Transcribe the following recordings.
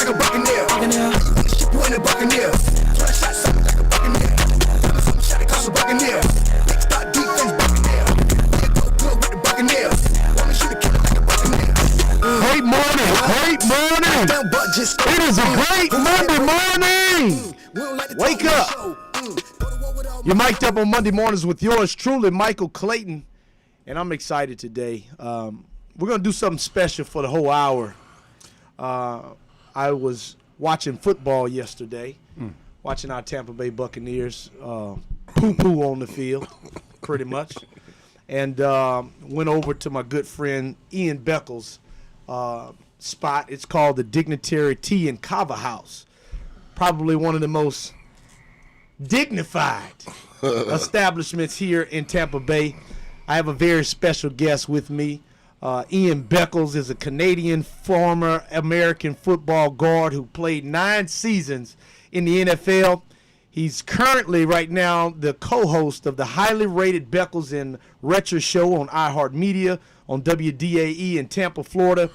like a buccaneer. Ship you in a buccaneer. 12 shots, something like a buccaneer. Something shot, it cost a buccaneer. Big spot defense, buccaneer. Yeah, go good with the buccaneer. Wanna shoot a killer like a buccaneer. Great morning, great morning. It is a great Monday morning. Wake up. You're mic'd up on Monday mornings with yours truly, Michael Clayton, and I'm excited today. We're going to do something special for the whole hour. I was watching football yesterday, watching our Tampa Bay Buccaneers poo-poo on the field, pretty much, and went over to my good friend Ian Beckles' spot. It's called the Dignitary Tea and Kava House, probably one of the most dignified establishments here in Tampa Bay. I have a very special guest with me. Ian Beckles is a Canadian former American football guard who played 9 seasons in the NFL. He's currently right now the co-host of the highly rated Beckles and Retro Show on iHeartMedia on WDAE in Tampa, Florida.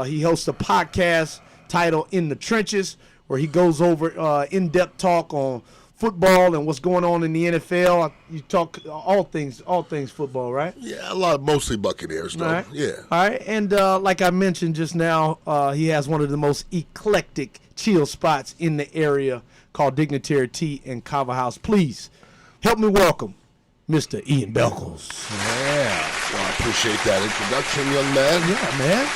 He hosts a podcast titled In the Trenches, where he goes over in-depth talk on football and what's going on in the NFL. You talk all things football, right? Yeah, mostly Buccaneers, though. Right. Yeah. All right, and like I mentioned just now, he has one of the most eclectic chill spots in the area called Dignitary Tea and Kava House. Please help me welcome Mr. Ian Beckles. Yeah. Well, I appreciate that introduction, young man. Yeah, man.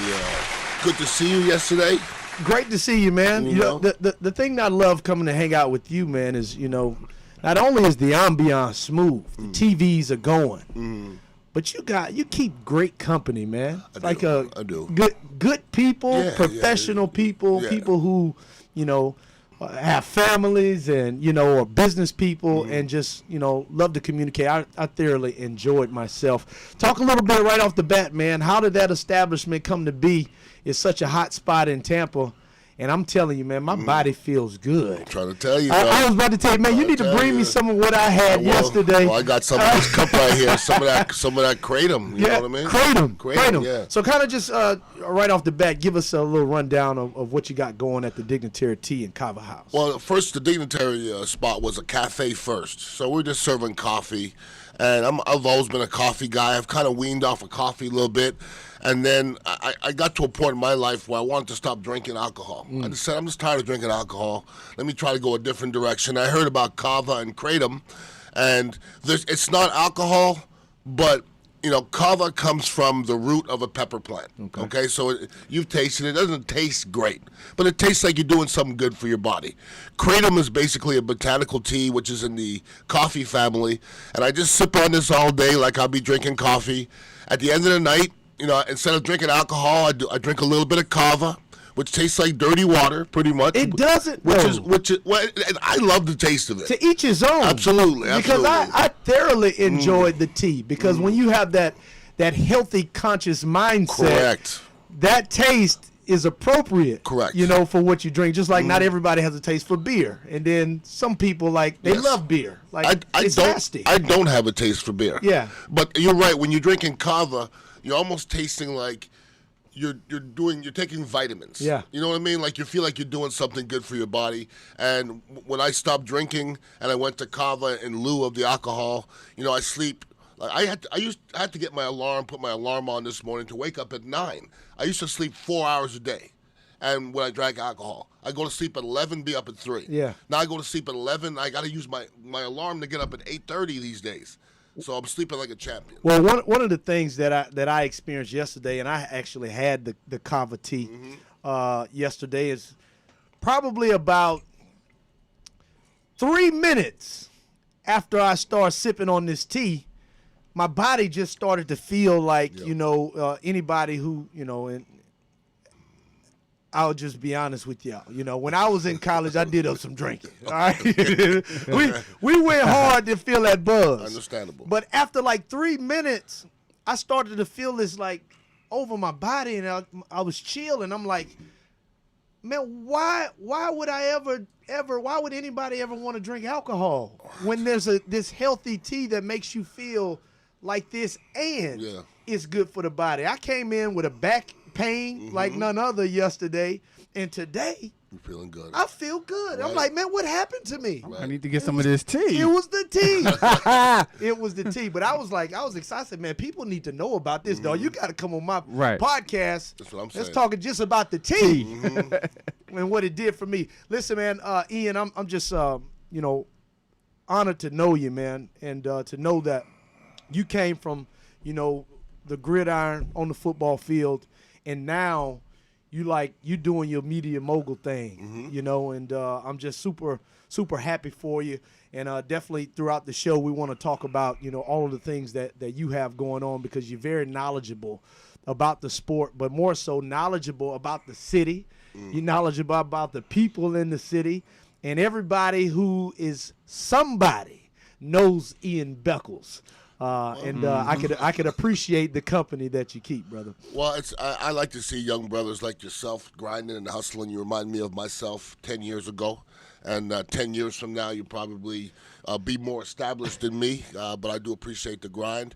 Yeah. Good to see you yesterday. Great to see you, man. You know, the thing that I love coming to hang out with you, man, is, you know, not only is the ambiance smooth, the TVs are going, but you keep great company, man. I do. Good people, professional people, people who, you know, have families and, you know, are business people and just, you know, love to communicate. I thoroughly enjoyed myself. Talk a little bit right off the bat, man. How did that establishment come to be? It's such a hot spot in Tampa. And I'm telling you, man, my body feels good. I'm trying to tell you, I was about to tell you, man, you need to bring me some of what I had yesterday. Well, I got some of this cup right here, some of that Kratom. You know what I mean? Kratom. Yeah. So kind of just right off the bat, give us a little rundown of what you got going at the Dignitary Tea and Kava House. Well, first, the Dignitary spot was a cafe first. So we're just serving coffee. And I've always been a coffee guy. I've kind of weaned off of coffee a little bit. And then I got to a point in my life where I wanted to stop drinking alcohol. I just said, I'm just tired of drinking alcohol. Let me try to go a different direction. I heard about kava and kratom, and it's not alcohol, but, you know, kava comes from the root of a pepper plant. Okay? So you've tasted it. It doesn't taste great, but it tastes like you're doing something good for your body. Kratom is basically a botanical tea, which is in the coffee family, and I just sip on this all day like I'll be drinking coffee. At the end of the night, you know, instead of drinking alcohol, I drink a little bit of kava, which tastes like dirty water, pretty much. It doesn't, which is well, and I love the taste of it. To each his own. Absolutely. Because I thoroughly enjoyed the tea, because when you have that healthy, conscious mindset, correct, that taste is appropriate. Correct. You know, for what you drink. Just like not everybody has a taste for beer, and then some people they love beer. Like it's nasty. I don't have a taste for beer. Yeah. But you're right. When you're drinking kava, you're almost tasting like you're taking vitamins. Yeah. You know what I mean? Like you feel like you're doing something good for your body. And when I stopped drinking and I went to kava in lieu of the alcohol, you know, I sleep. Like I had to get my alarm, put my alarm on this morning to wake up at 9. I used to sleep 4 hours a day. And when I drank alcohol, I go to sleep at 11, be up at 3. Yeah. Now I go to sleep at 11. I got to use my alarm to get up at 8:30 these days. So I'm sleeping like a champion. Well, one of the things that I experienced yesterday, and I actually had the kava tea yesterday, is probably about 3 minutes after I start sipping on this tea, my body just started to feel like, you know, anybody who, you know, and I'll just be honest with y'all. You know, when I was in college, I did some drinking. All right, we went hard to feel that buzz. Understandable. But after like 3 minutes, I started to feel this like over my body, and I was chill, and I'm like, man, why would why would anybody ever want to drink alcohol when there's this healthy tea that makes you feel like this and it's good for the body? I came in with a pain like none other yesterday, and today You're feeling good. I feel good. Right. I'm like, man, what happened to me? I need to get some of this tea. It was the tea. It was the tea. But I was excited. I said, man, people need to know about this, dog. You got to come on my podcast. That's what I'm saying. Let's talk just about the tea and what it did for me. Listen, man, Ian, I'm just, honored to know you, man, and to know that you came from, the gridiron on the football field, and now you doing your media mogul thing, and I'm just super, super happy for you. And definitely throughout the show, we want to talk about, all of the things that you have going on, because you're very knowledgeable about the sport, but more so knowledgeable about the city. You're knowledgeable about the people in the city, and everybody who is somebody knows Ian Beckles. I could appreciate the company that you keep, brother. Well, I like to see young brothers like yourself grinding and hustling. You remind me of myself 10 years ago. And 10 years from now, you'll probably be more established than me. But I do appreciate the grind.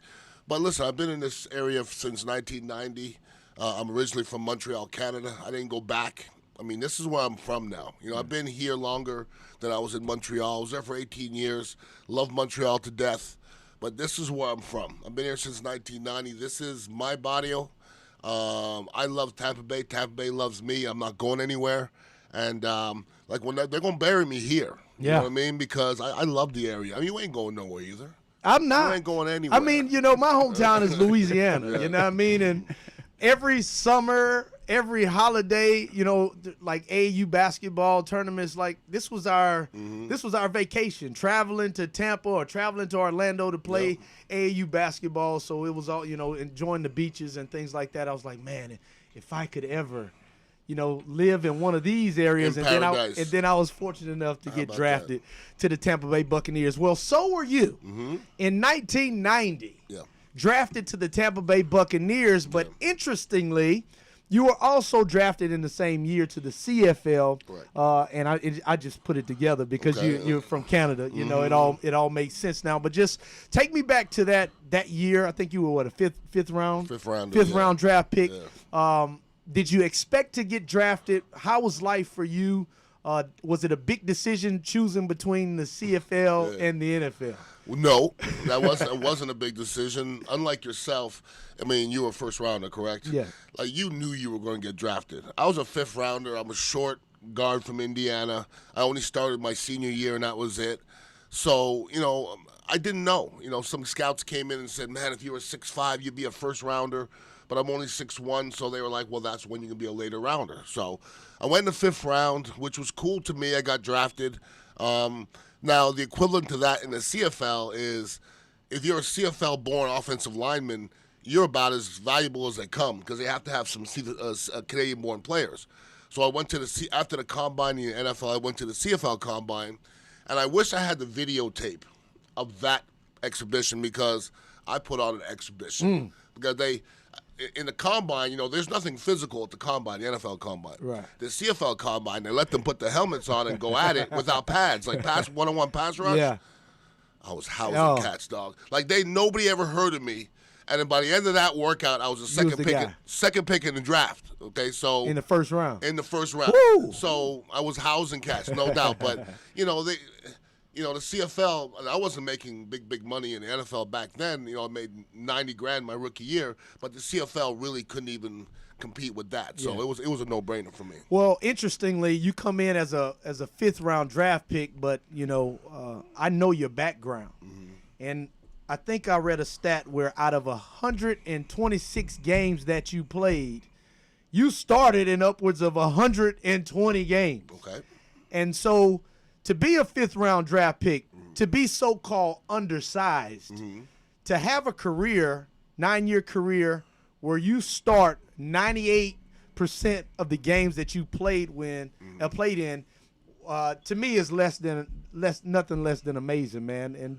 But listen, I've been in this area since 1990. I'm originally from Montreal, Canada. I didn't go back. I mean, this is where I'm from now. I've been here longer than I was in Montreal. I was there for 18 years. Love Montreal to death. But this is where I'm from. I've been here since 1990. This is my barrio. I love Tampa Bay. Tampa Bay loves me. I'm not going anywhere. And when they're going to bury me here. You know what I mean? Because I love the area. I mean, you ain't going nowhere either. I'm not. You ain't going anywhere. I mean, my hometown is Louisiana. You know what I mean? And every summer, every holiday, like AAU basketball tournaments, like this was our vacation, traveling to Tampa or traveling to Orlando to play AAU basketball. So it was all, enjoying the beaches and things like that. I was like, man, if I could ever, live in one of these areas, and then I was fortunate enough to get drafted to the Tampa Bay Buccaneers. Well, so were you in 1990. Yeah. Drafted to the Tampa Bay Buccaneers, but interestingly, you were also drafted in the same year to the CFL, and I just put it together because you're from Canada. It all makes sense now. But just take me back to that year. I think you were a fifth round draft pick. Yeah. Did you expect to get drafted? How was life for you? Was it a big decision choosing between the CFL and the NFL? No, it wasn't a big decision. Unlike yourself, I mean, you were a first rounder, correct? Yeah. Like, you knew you were going to get drafted. I was a fifth rounder. I'm a short guard from Indiana. I only started my senior year, and that was it. So, I didn't know. Some scouts came in and said, man, if you were 6'5", you'd be a first rounder. But I'm only 6'1", so they were like, well, that's when you can be a later rounder. So I went in the fifth round, which was cool to me. I got drafted. Now, the equivalent to that in the CFL is if you're a CFL-born offensive lineman, you're about as valuable as they come because they have to have some Canadian-born players. So I went to after the combine in the NFL, I went to the CFL combine, and I wish I had the videotape of that exhibition because I put on an exhibition. Because in the combine, there's nothing physical at the combine, the NFL combine. Right. The CFL combine, they let them put the helmets on and go at it without pads, like one-on-one pass rush. Yeah. I was housing cats, dog. Like, nobody ever heard of me. And then by the end of that workout, I was the second pick in the draft. Okay, so in the first round. Woo! So I was housing cats, no doubt. But the CFL, I wasn't making big money in the NFL back then. I made $90,000 my rookie year, but the CFL really couldn't even compete with that. So it was a no-brainer for me. Well, interestingly, you come in as a fifth round draft pick, but I know your background, and I think I read a stat where out of 126 games that you played, you started in upwards of 120 games. Okay, and so, to be a fifth-round draft pick, to be so-called undersized, to have a career, 9-year career, where you start 98% of the games that you played in, to me is nothing less than amazing, man. And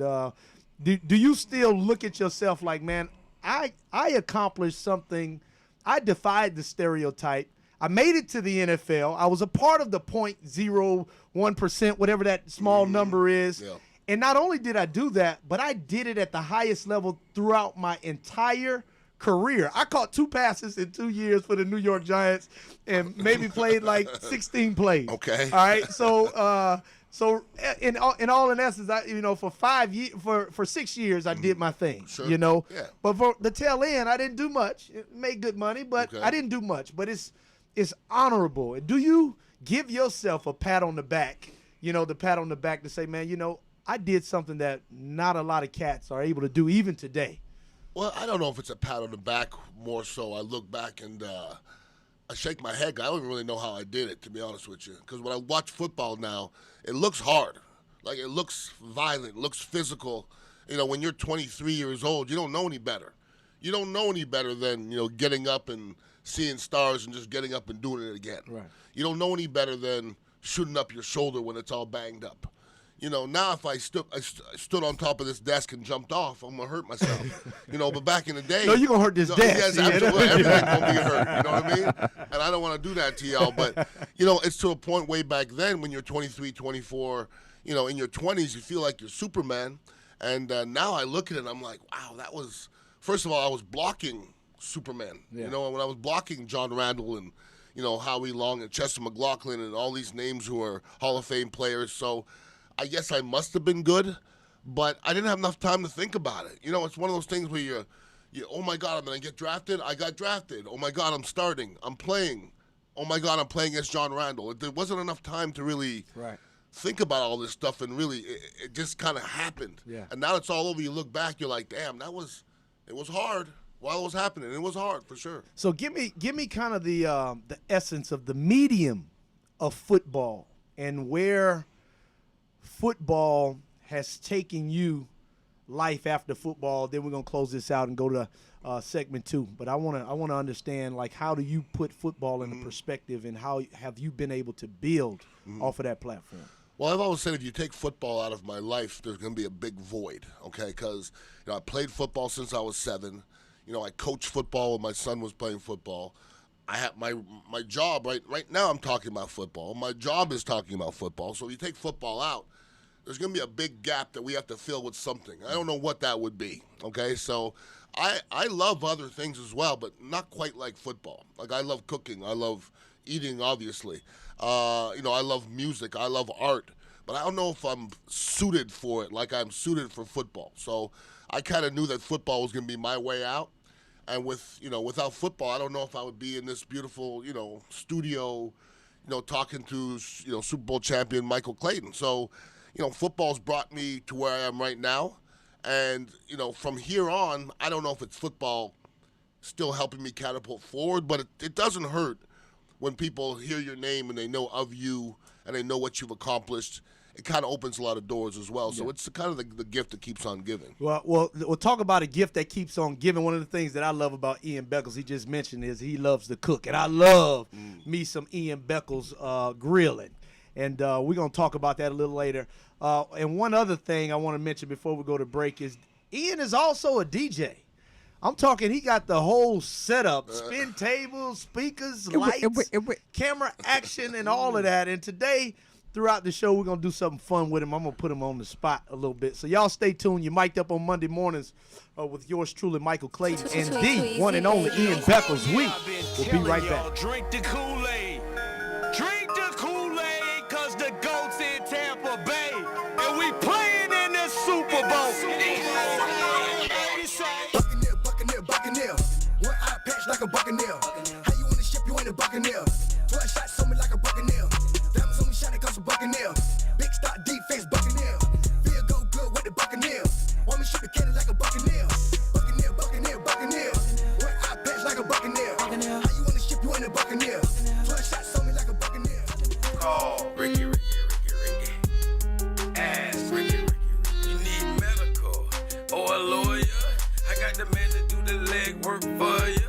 do you still look at yourself like, man, I accomplished something, I defied the stereotype. I made it to the NFL. I was a part of the 0.01%, whatever that small number is. Yeah. And not only did I do that, but I did it at the highest level throughout my entire career. I caught 2 passes in 2 years for the New York Giants and maybe played like 16 plays. Okay. All right. So in essence, for 5 years, for 6 years, I did my thing. Sure. Yeah. But for the tail end, I didn't do much. It made good money, but I didn't do much. But it's honorable. Do you give yourself a pat on the back? The pat on the back to say, man, I did something that not a lot of cats are able to do even today. Well, I don't know if it's a pat on the back. More so, I look back and I shake my head. I don't even really know how I did it, to be honest with you. Because when I watch football now, it looks hard. Like, it looks violent, looks physical. When you're 23 years old, you don't know any better. You don't know any better than, getting up and seeing stars and just getting up and doing it again. Right. You don't know any better than shooting up your shoulder when it's all banged up. Now if I stood on top of this desk and jumped off, I'm going to hurt myself. But back in the day. No, you're going to hurt this desk. Yes, absolutely. Everything's going to be hurt. You know what I mean? And I don't want to do that to y'all. But, it's to a point way back then when you're 23, 24, in your 20s, you feel like you're Superman. And now I look at it and I'm like, wow, that was, first of all, I was blocking Superman. Yeah. When I was blocking John Randall and, Howie Long and Chester McLaughlin and all these names who are Hall of Fame players. So I guess I must have been good, but I didn't have enough time to think about it. It's one of those things where you oh my God, I'm going to get drafted. I got drafted. Oh my God, I'm starting. I'm playing. Oh my God, I'm playing against John Randall. There wasn't enough time to really think about all this stuff, and really it just kind of happened. Yeah. And now it's all over. You look back, you're like, damn, it was hard. While it was happening, it was hard for sure. So give me kind of the essence of the medium of football and where football has taken you, life after football. Then we're gonna close this out and go to segment 2. But I wanna understand, like, how do you put football in perspective, and how have you been able to build off of that platform? Well, I've always said if you take football out of my life, there's going to be a big void, okay? Because I played football since I was 7. I coached football when my son was playing football. I have my job right now. I'm talking about football. My job is talking about football. So if you take football out, there's going to be a big gap that we have to fill with something. I don't know what that would be, okay? So I love other things as well, but not quite like football. Like, I love cooking. I love eating, obviously. I love music. I love art. But I don't know if I'm suited for it like I'm suited for football. So I kind of knew that football was going to be my way out. And without football, I don't know if I would be in this beautiful, studio, talking to, Super Bowl champion Michael Clayton. So, football's brought me to where I am right now. And, from here on, I don't know if it's football still helping me catapult forward, but it doesn't hurt when people hear your name and they know of you and they know what you've accomplished. It kind of opens a lot of doors as well. So it's kind of the gift that keeps on giving. Well, we'll talk about a gift that keeps on giving. One of the things that I love about Ian Beckles, he just mentioned, is he loves to cook. And I love me some Ian Beckles grilling. And we're going to talk about that a little later. And one other thing I want to mention before we go to break is Ian is also a DJ. I'm talking, he got the whole setup, spin tables, speakers, lights, camera action, and all of that. And today, throughout the show, we're going to do something fun with him. I'm going to put him on the spot a little bit. So y'all stay tuned. You're mic'd up on Monday mornings with yours truly, Michael Clayton, and the one and only Ian Beckles. We'll be right back. Drink the Kool-Aid. Drink the Kool-Aid, because the GOAT's in Tampa Bay. And we playing in the Super Bowl. Buccaneer. One eye patch like a Buccaneer. How you on the ship, you ain't a Buccaneer. 12 shots on me like a Buccaneer. Diamonds on me shining cause a Buccaneer. Big stock defense Buccaneer. Feel go good with the Buccaneer. Want me shoot the cannon like a Buccaneer. Buccaneer. One eye patch like a Buccaneer. How you on the ship, you ain't a Buccaneer. 12 shots on me like a Buccaneer. Call Ricky. Ask Ricky. You need medical or a lawyer. I got the man to do the leg work for ya.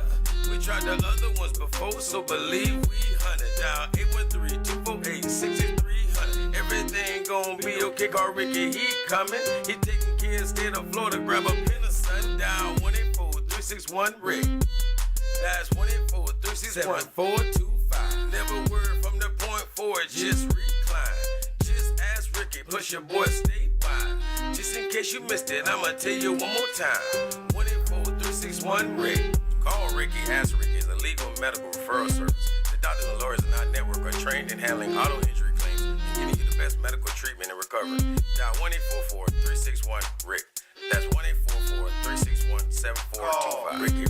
We tried the other ones before, so believe we hunted down 813-248-6300. Everything gon' be okay. Call Ricky, he coming. He taking kids state of Florida. Grab a pen of sundown. 184-361-RICK. That's 184-361-425. Never word from the point forward, just recline. Just ask Ricky, plus your boy statewide. Just in case you missed it, I'ma tell you one more time. 184-361-RICK. Call Ricky. Ask Ricky is a legal medical referral service. The doctors and lawyers in our network are trained in handling auto injury claims and giving you the best medical treatment and recovery. Dial 1-844-361-RICK. That's 1-844-361-7425. Ricky.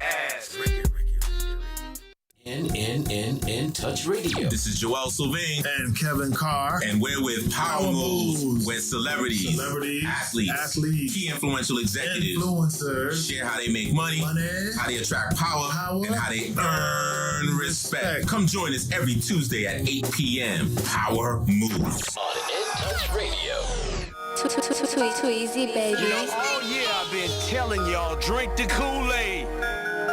Ask Ricky. In Touch Radio. This is Joel Sylvain and Kevin Carr, and we're with Power Moves, where celebrities, athletes, key influential executives, influencers share how they make money, how they attract power, and how they earn respect. Come join us every Tuesday at 8 p.m. Power Moves On In Touch Radio. Too easy, baby. All year I've been telling y'all, drink the Kool-Aid.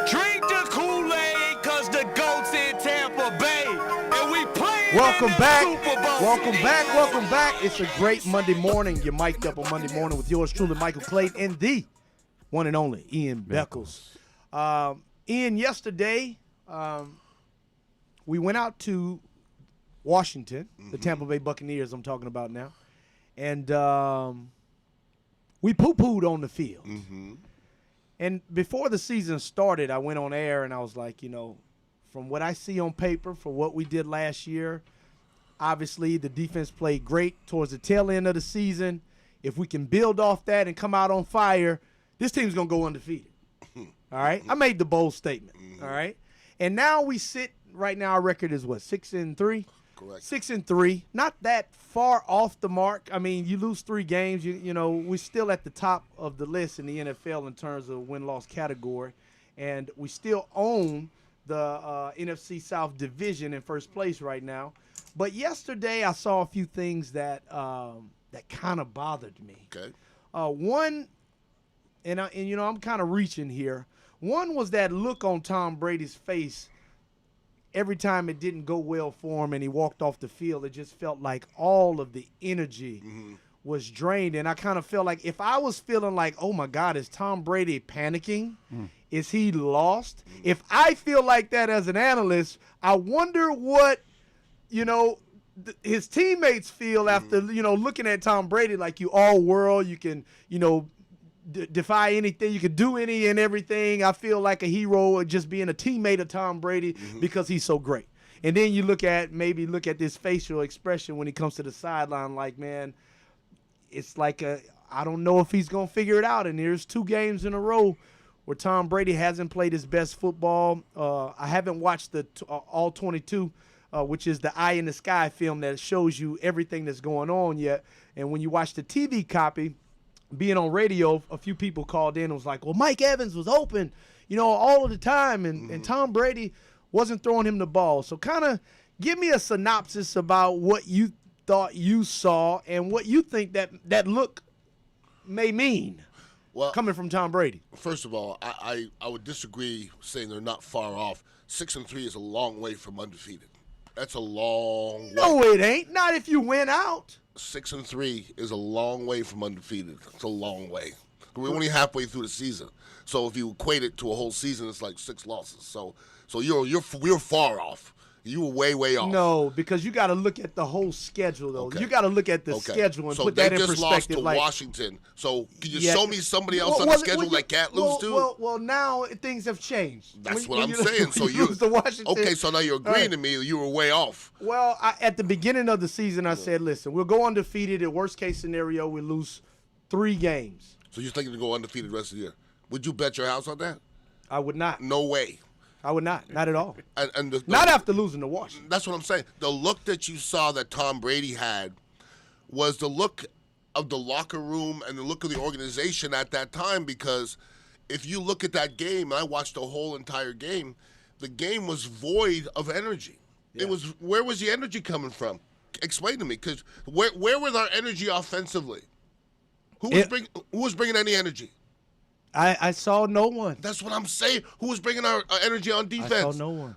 Drink the Kool-Aid, cause the GOAT's in Tampa Bay. And we playing Welcome in the back. Super Bowl. Welcome back. It's a great Monday morning. You're mic'd up on Monday morning with yours truly, Michael Clayton, and the one and only Ian Beckles. Ian, yesterday we went out to Washington, the Tampa Bay Buccaneers I'm talking about now, and we poo-pooed on the field. And before the season started, I went on air and I was like, from what I see on paper, for what we did last year, obviously the defense played great towards the tail end of the season. If we can build off that and come out on fire, this team's going to go undefeated. All right? I made the bold statement. All right? And now we sit, right now our record is what, 6-3? Correct. 6-3, not that far off the mark. I mean, you lose 3 games. We're still at the top of the list in the NFL in terms of win-loss category, and we still own the NFC South division in first place right now. But yesterday, I saw a few things that kind of bothered me. Okay. One, and I'm kind of reaching here. One was that look on Tom Brady's face. Every time it didn't go well for him and he walked off the field, it just felt like all of the energy was drained. And I kind of felt like if I was feeling like, oh, my God, is Tom Brady panicking? Is he lost? If I feel like that as an analyst, I wonder what, his teammates feel after, looking at Tom Brady like you all world. You can, defy anything. You could do any and everything. I feel like a hero just being a teammate of Tom Brady because he's so great. And then you look at this facial expression when he comes to the sideline like, man, it's like I don't know if he's going to figure it out. And there's 2 games in a row where Tom Brady hasn't played his best football. I haven't watched the all 22, which is the Eye in the Sky film that shows you everything that's going on yet. And when you watch the TV copy, being on radio, a few people called in and was like, well, Mike Evans was open, all of the time, and Tom Brady wasn't throwing him the ball. So kind of give me a synopsis about what you thought you saw and what you think that look may mean coming from Tom Brady. First of all, I would disagree saying they're not far off. 6-3 is a long way from undefeated. That's a long way. No, it ain't. Not if you win out. 6-3 is a long way from undefeated. It's a long way. We're only halfway through the season, so if you equate it to a whole season, it's like 6 losses. So you're far off. You were way off. No, because you got to look at the whole schedule, though. Okay. You got to look at the schedule and so put that in perspective. So they just lost to Washington. So can you show me somebody else on the schedule that can't lose to? Well, now things have changed. That's what I'm saying. So you lose to Washington. Okay, so now you're agreeing to me. You were way off. Well, at the beginning of the season, I said, listen, we'll go undefeated. In worst case scenario, we lose 3 games. So you're thinking to go undefeated the rest of the year? Would you bet your house on that? I would not. No way. I would not at all. And not after losing to Washington. That's what I'm saying. The look that you saw that Tom Brady had was the look of the locker room and the look of the organization at that time, because if you look at that game, I watched the whole entire game, the game was void of energy. Yeah. Where was the energy coming from? Explain to me, because where was our energy offensively? Who was bringing any energy? I saw no one. That's what I'm saying. Who was bringing our energy on defense? I saw no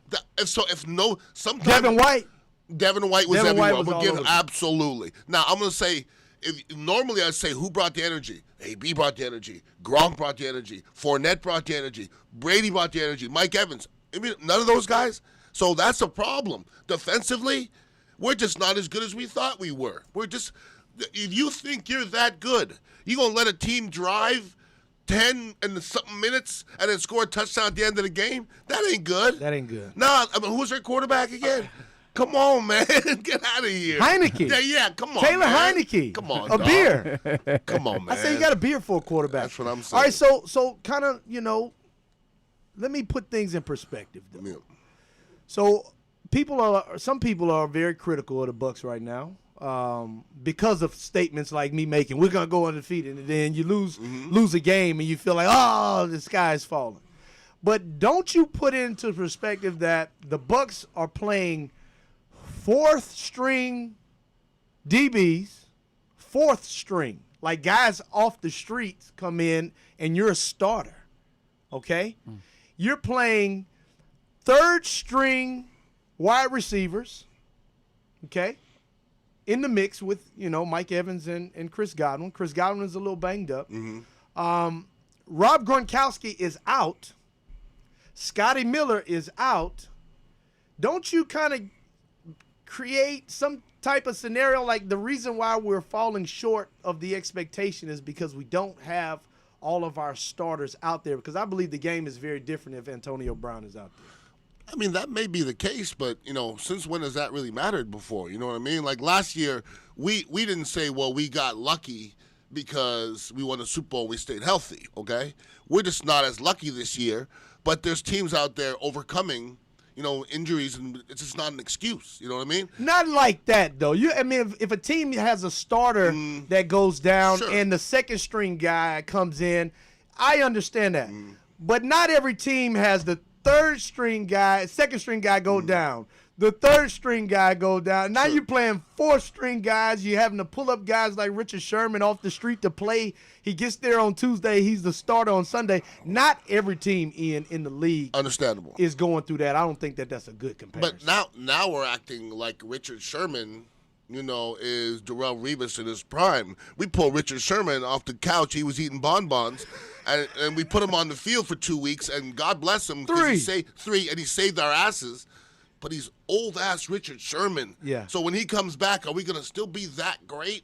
one. Sometimes Devin White. Devin White was everywhere. White was absolutely. Now I'm gonna say, normally I'd say who brought the energy? AB brought the energy. Gronk brought the energy. Fournette brought the energy. Brady brought the energy. Mike Evans. I mean, none of those guys. So that's a problem. Defensively, we're just not as good as we thought we were. If you think you're that good, you're gonna let a team drive 10 and something minutes and then score a touchdown at the end of the game? That ain't good. That ain't good. Nah, I mean, who's their quarterback again? Come on, man. Get out of here. Heineke. Yeah, come on, Taylor man. Heineke. Come on, A dog. beer. Come on, man. I say you got a beer for a quarterback. That's what I'm saying. All right, so kind of, let me put things in perspective, though. Yeah. So some people are very critical of the Bucks right now because of statements like me making, we're going to go undefeated, and then you lose a game and you feel like, oh, the sky is falling. But don't you put into perspective that the Bucks are playing fourth string DBs, fourth string, like guys off the streets come in and you're a starter, okay? You're playing third string wide receivers, okay, in the mix with, Mike Evans and Chris Godwin. Chris Godwin is a little banged up. Rob Gronkowski is out. Scotty Miller is out. Don't you kind of create some type of scenario like the reason why we're falling short of the expectation is because we don't have all of our starters out there, because I believe the game is very different if Antonio Brown is out there. I mean, that may be the case, but, since when has that really mattered before? You know what I mean? Like last year, we didn't say, well, we got lucky because we won the Super Bowl, we stayed healthy, okay? We're just not as lucky this year, but there's teams out there overcoming injuries, and it's just not an excuse. You know what I mean? Not like that, though. If a team has a starter that goes down and the second string guy comes in, I understand that. But not every team has the second string guy go down. The third string guy go down. Now you're playing fourth string guys. You're having to pull up guys like Richard Sherman off the street to play. He gets there on Tuesday. He's the starter on Sunday. Not every team in the league Understandable. is going through that. I don't think that's a good comparison. But now we're acting like Richard Sherman, is Darrelle Revis in his prime. We pull Richard Sherman off the couch. He was eating bonbons. And we put him on the field for 2 weeks, and God bless him. 3. And he saved our asses. But he's old-ass Richard Sherman. Yeah. So when he comes back, are we going to still be that great?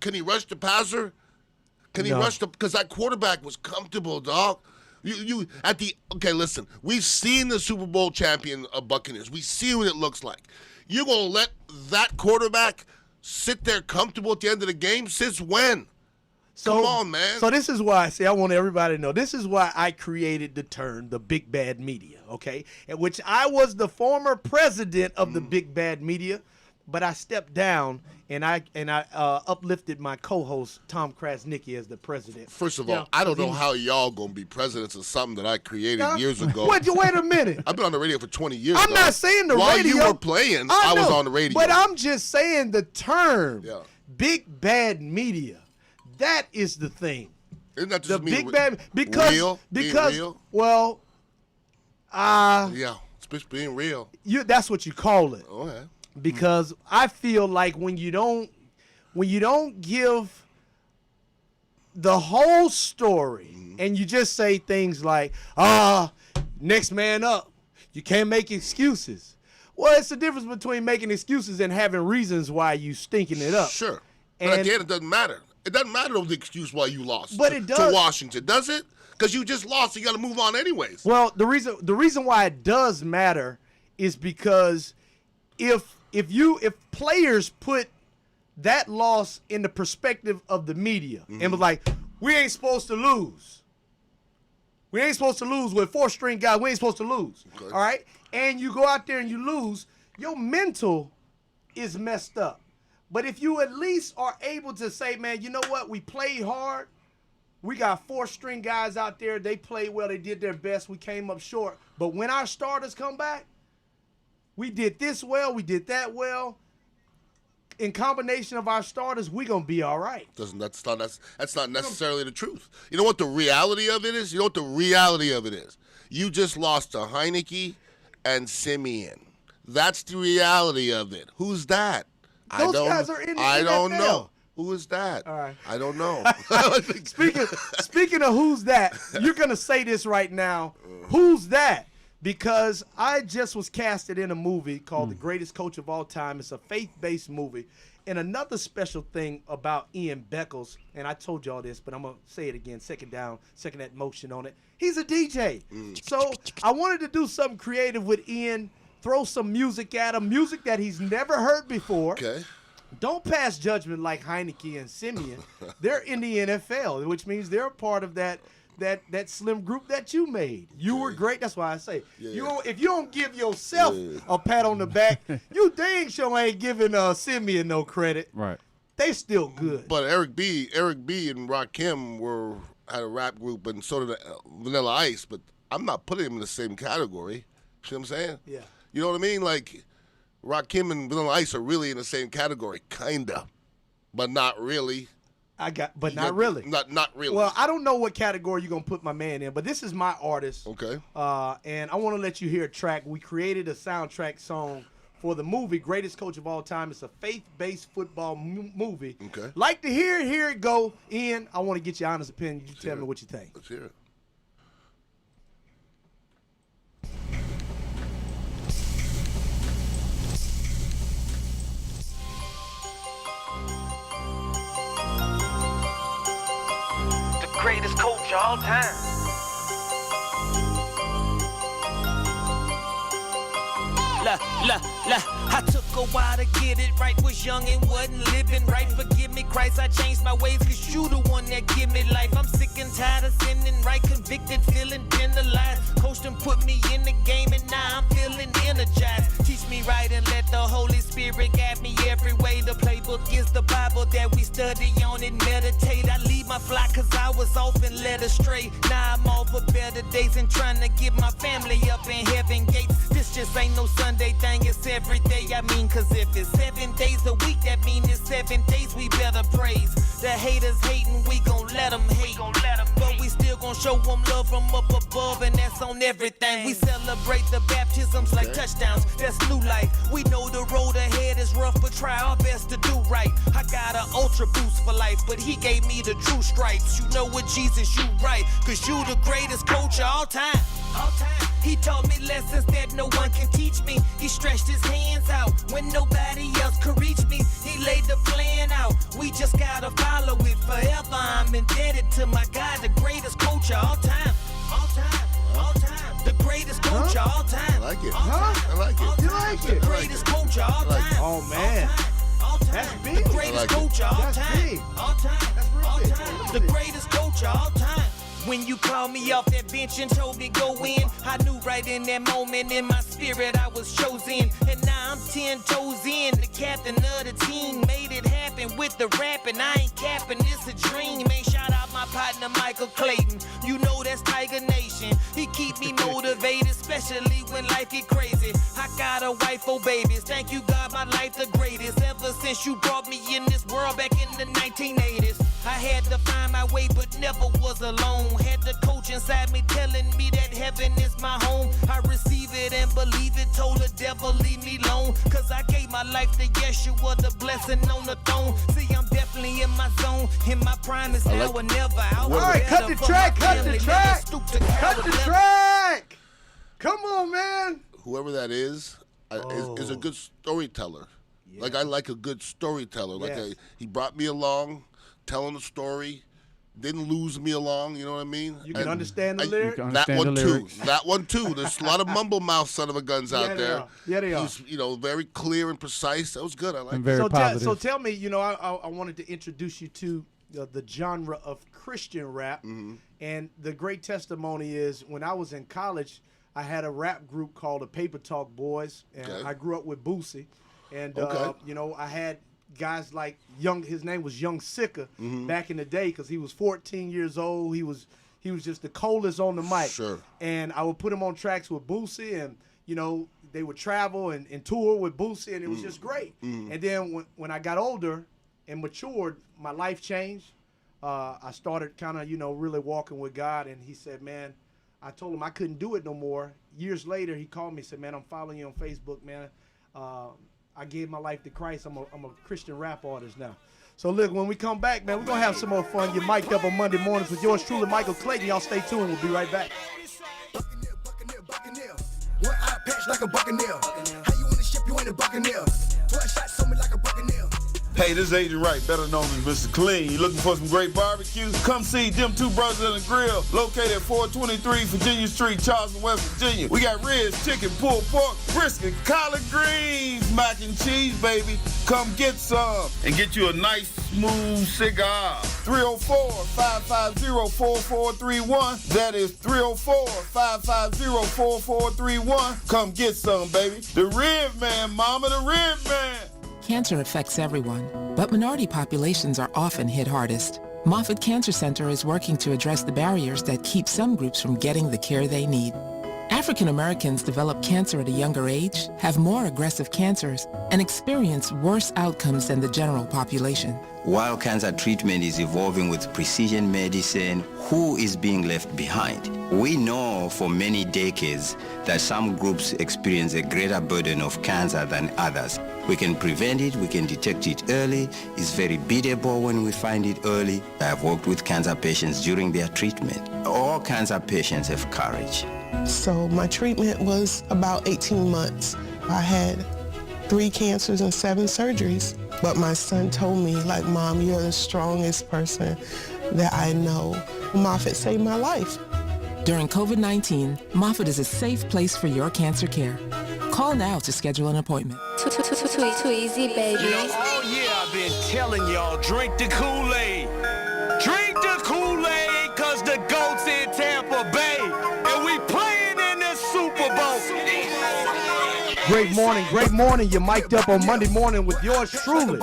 Can he rush the passer? Can he rush the – because that quarterback was comfortable, dog. Okay, listen. We've seen the Super Bowl champion of Buccaneers. We see what it looks like. You're going to let that quarterback sit there comfortable at the end of the game? Since when? Come on, man. So this is why I want everybody to know. This is why I created the term, the big bad media, okay? In which I was the former president of the big bad media, but I stepped down and I uplifted my co-host Tom Krasnicki as the president. First of all, I don't know how y'all gonna be presidents of something that I created years ago. Wait a minute. I've been on the radio for 20 years. I'm not saying the While radio. While you were playing, I was on the radio. But I'm just saying the term, big bad media. That is the thing. Isn't that just the big bad because real? Well, yeah, it's being real. That's what you call it. Okay. Because I feel like when you don't give the whole story and you just say things like, next man up, you can't make excuses. Well, it's the difference between making excuses and having reasons why you stinking it up. Sure. But at the end, it doesn't matter. It doesn't matter the excuse why you lost to Washington, does it? Because you just lost, you got to move on anyways. Well, the reason why it does matter is because if players put that loss in the perspective of the media and was like, we ain't supposed to lose. We ain't supposed to lose with fourth string guys. We ain't supposed to lose. Okay. All right? And you go out there and you lose, your mental is messed up. But if you at least are able to say, man, you know what? We played hard. We got fourth string guys out there. They played well. They did their best. We came up short. But when our starters come back, we did this well. We did that well. In combination of our starters, we're going to be all right. That's not necessarily the truth. You know what the reality of it is? You just lost to Heineke and Simeon. That's the reality of it. Who's that? Those guys are in the NFL. I don't know. Who is that? All right. I don't know. Speaking of who's that, you're going to say this right now. Who's that? because I just was casted in a movie called The Greatest Coach of All Time. It's a faith-based movie. And another special thing about Ian Beckles, and I told y'all this, but I'm going to say it again, second that motion on it. He's a DJ. So I wanted to do something creative with Ian, throw some music at him, music that he's never heard before. Okay. Don't pass judgment like Heineke and Simeon. They're in the NFL, which means they're a part of that slim group that you made. You were great. That's why I say, if you don't give yourself a pat on the back, you dang sure ain't giving Simeon no credit. Right. They still good. But Eric B. and Rakim had a rap group, and so did Vanilla Ice. But I'm not putting them in the same category. See what I'm saying? Yeah. You know what I mean? Like Rakim and Vanilla Ice are really in the same category, kinda, but not really. Not really. Not really. Well, I don't know what category you're going to put my man in, but this is my artist. Okay. And I want to let you hear a track. We created a soundtrack song for the movie Greatest Coach of All Time. It's a faith-based football movie. Okay. Like to hear it go. Ian, I want to get your honest opinion. You tell me what you think. Let's hear it. Greatest coach of all time. I took a while to get it right, was young and wasn't living right. Forgive me, Christ, I changed my ways, cause you the one that give me life. I'm sick and tired of sinning right, convicted, feeling penalized. Coach done put me in the game and now I'm feeling energized. Teach me right and let the Holy Spirit guide me every way. The playbook is the Bible that we study on and meditate. I leave my flock cause I was off and led astray. Now I'm all for better days and trying to get my family up in heaven gates. This just ain't no Sunday thing, it's every day. I mean, cause if it's 7 days a week, that mean it's 7 days we better praise. The haters hating, we gon' let them hate. But we still gon' show them love from up above, and that's on everything. We celebrate the baptisms like touchdowns, that's new life. We know the road ahead is rough, but try our best to do right. I got an ultra boost for life, but he gave me the true stripes. You know what, Jesus, you right, cause you the greatest coach of all time. He taught me lessons that no one can teach me. He stretched his hands out when nobody else could reach me. He laid the plan out, we just gotta follow it forever. I'm indebted to my God, the greatest coach of all time. The greatest coach of all time. I like it. I like it. You like it? The greatest coach of all time. Oh, man. That's big. The greatest coach of all time. The greatest coach of all time. When you called me off that bench and told me go in, I knew right in that moment in my spirit I was chosen. And now I'm 10 toes in, the captain of the team. Made it happen with the rap and I ain't capping, it's a dream. Man, shout out my partner Michael Clayton, you know that's Tiger Nation. He keep me motivated, especially when life get crazy. I got a wife, oh babies, thank you God, my life the greatest. Ever since you brought me in this world back in the 1980s. I had to find my way but never was alone. Had the coach inside me telling me that heaven is my home. I receive it and believe it, told the devil leave me alone. Cause I gave my life to Yeshua, the blessing on the throne. See, I'm definitely in my zone, in my prime is now or never. All right, cut the track. Cut the track. Come on, man. Whoever that is a good storyteller. Yeah. Like I like a good storyteller. Like he brought me along, telling the story. Didn't lose me along, you know what I mean? You can understand the lyrics? That one too. There's a lot of mumble mouth son of a guns out there. Yeah, they are. He's, very clear and precise. That was good. I like it. Very positive. So tell me, I wanted to introduce you to the genre of Christian rap. Mm-hmm. And the great testimony is when I was in college, I had a rap group called the Paper Talk Boys. And I grew up with Boosie. And, I had guys like his name was Young Sicka back in the day because he was 14 years old. He was just the coldest on the mic. Sure. And I would put him on tracks with Boosie, and they would travel and tour with Boosie, and it was just great. And then when I got older and matured, my life changed. I started kind of really walking with God, and he said, man, I told him I couldn't do it no more. Years later, he called me and said, man, I'm following you on Facebook, man. I gave my life to Christ. I'm a Christian rap artist now. So look, when we come back, man, we're going to have some more fun. You're mic'd up on Monday mornings with yours truly, Michael Clayton. Y'all stay tuned. We'll be right back. Buccaneer. like a buccaneer. How you on the ship, you ain't a buccaneer. 12 shots on me like a buccaneer. Hey, this is Agent Wright, better known as Mr. Clean. You looking for some great barbecue? Come see them two brothers in the grill, located at 423 Virginia Street, Charleston, West Virginia. We got ribs, chicken, pulled pork, brisket, collard greens, mac and cheese, baby. Come get some and get you a nice, smooth cigar. 304-550-4431. That is 304-550-4431. Come get some, baby. The Rib Man, mama, the Rib Man. Cancer affects everyone, but minority populations are often hit hardest. Moffitt Cancer Center is working to address the barriers that keep some groups from getting the care they need. African Americans develop cancer at a younger age, have more aggressive cancers, and experience worse outcomes than the general population. While cancer treatment is evolving with precision medicine, who is being left behind? We know for many decades that some groups experience a greater burden of cancer than others. We can prevent it, we can detect it early. It's very beatable when we find it early. I have worked with cancer patients during their treatment. All cancer patients have courage. So my treatment was about 18 months. I had 3 cancers and 7 surgeries. But my son told me, like, Mom, you're the strongest person that I know. Moffitt saved my life. During COVID-19, Moffitt is a safe place for your cancer care. Call now to schedule an appointment. Too easy, baby. Oh yeah, I've been telling y'all, drink the Kool-Aid. Drink the Kool-Aid, cause the GOAT's in Tampa Bay. And we playing in the Super Bowl. Great morning, great morning. You're mic'd up on Monday morning with yours truly,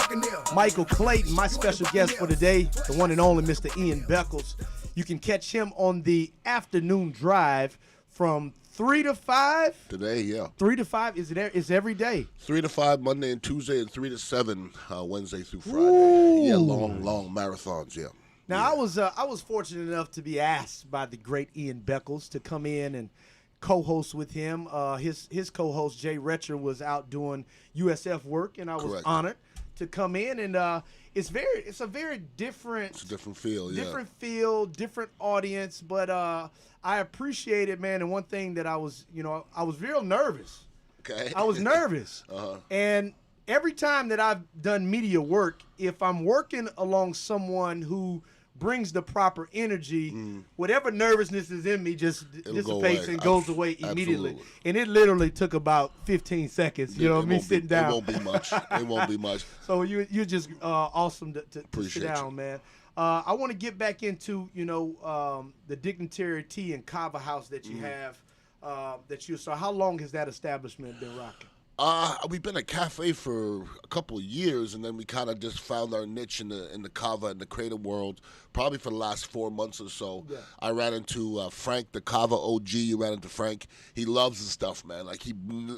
Michael Clayton, my special guest for today, the one and only Mr. Ian Beckles. You can catch him on the afternoon drive from 3 to 5. Today, yeah. 3 to 5 is every day. 3 to 5 Monday and Tuesday, and 3 to 7 Wednesday through Friday. Ooh. Yeah, long marathons. Yeah. Now I was fortunate enough to be asked by the great Ian Beckles to come in and co-host with him. His co-host Jay Retcher was out doing USF work, and I was honored to come in. And it's a very different. It's a different feel. Different feel, different audience. But I appreciate it, man. And one thing that I was real nervous. Okay. I was nervous. And every time that I've done media work, if I'm working along someone who brings the proper energy, whatever nervousness is in me just dissipates and goes away immediately. Absolutely. And it literally took about 15 seconds, me sitting down. It won't be much. It won't be much. So you're just awesome to Appreciate sit down, you. man. I want to get back into, the Dignitary Tea and Kava House that you have, so how long has that establishment been rocking? We've been a cafe for a couple of years, and then we kind of just found our niche in the kava and the kratom world. Probably for the last 4 months or so. Yeah. I ran into Frank, the kava OG. You ran into Frank. He loves the stuff, man. Like, he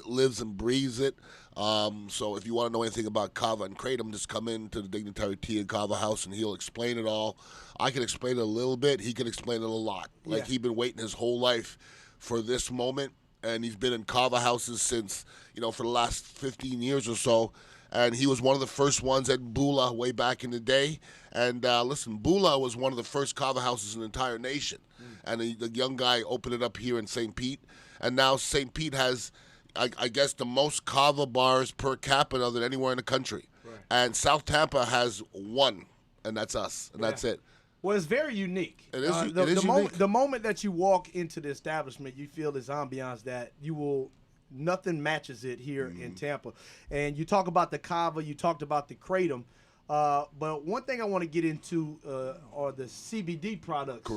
lives and breathes it. So if you want to know anything about kava and kratom, just come in to the Dignitary Tea and Kava House, and he'll explain it all. I can explain it a little bit. He can explain it a lot. Like, he's been waiting his whole life for this moment. And he's been in kava houses since, for the last 15 years or so. And he was one of the first ones at Bula way back in the day. And listen, Bula was one of the first kava houses in the entire nation. And the young guy opened it up here in St. Pete. And now St. Pete has, I guess, the most kava bars per capita than anywhere in the country. Right. And South Tampa has 1, and that's us. And that's it. Well, it's very unique. It is, unique. The moment that you walk into the establishment, you feel this ambiance that nothing matches it here in Tampa. And you talk about the kava, you talked about the kratom, but one thing I want to get into are the CBD products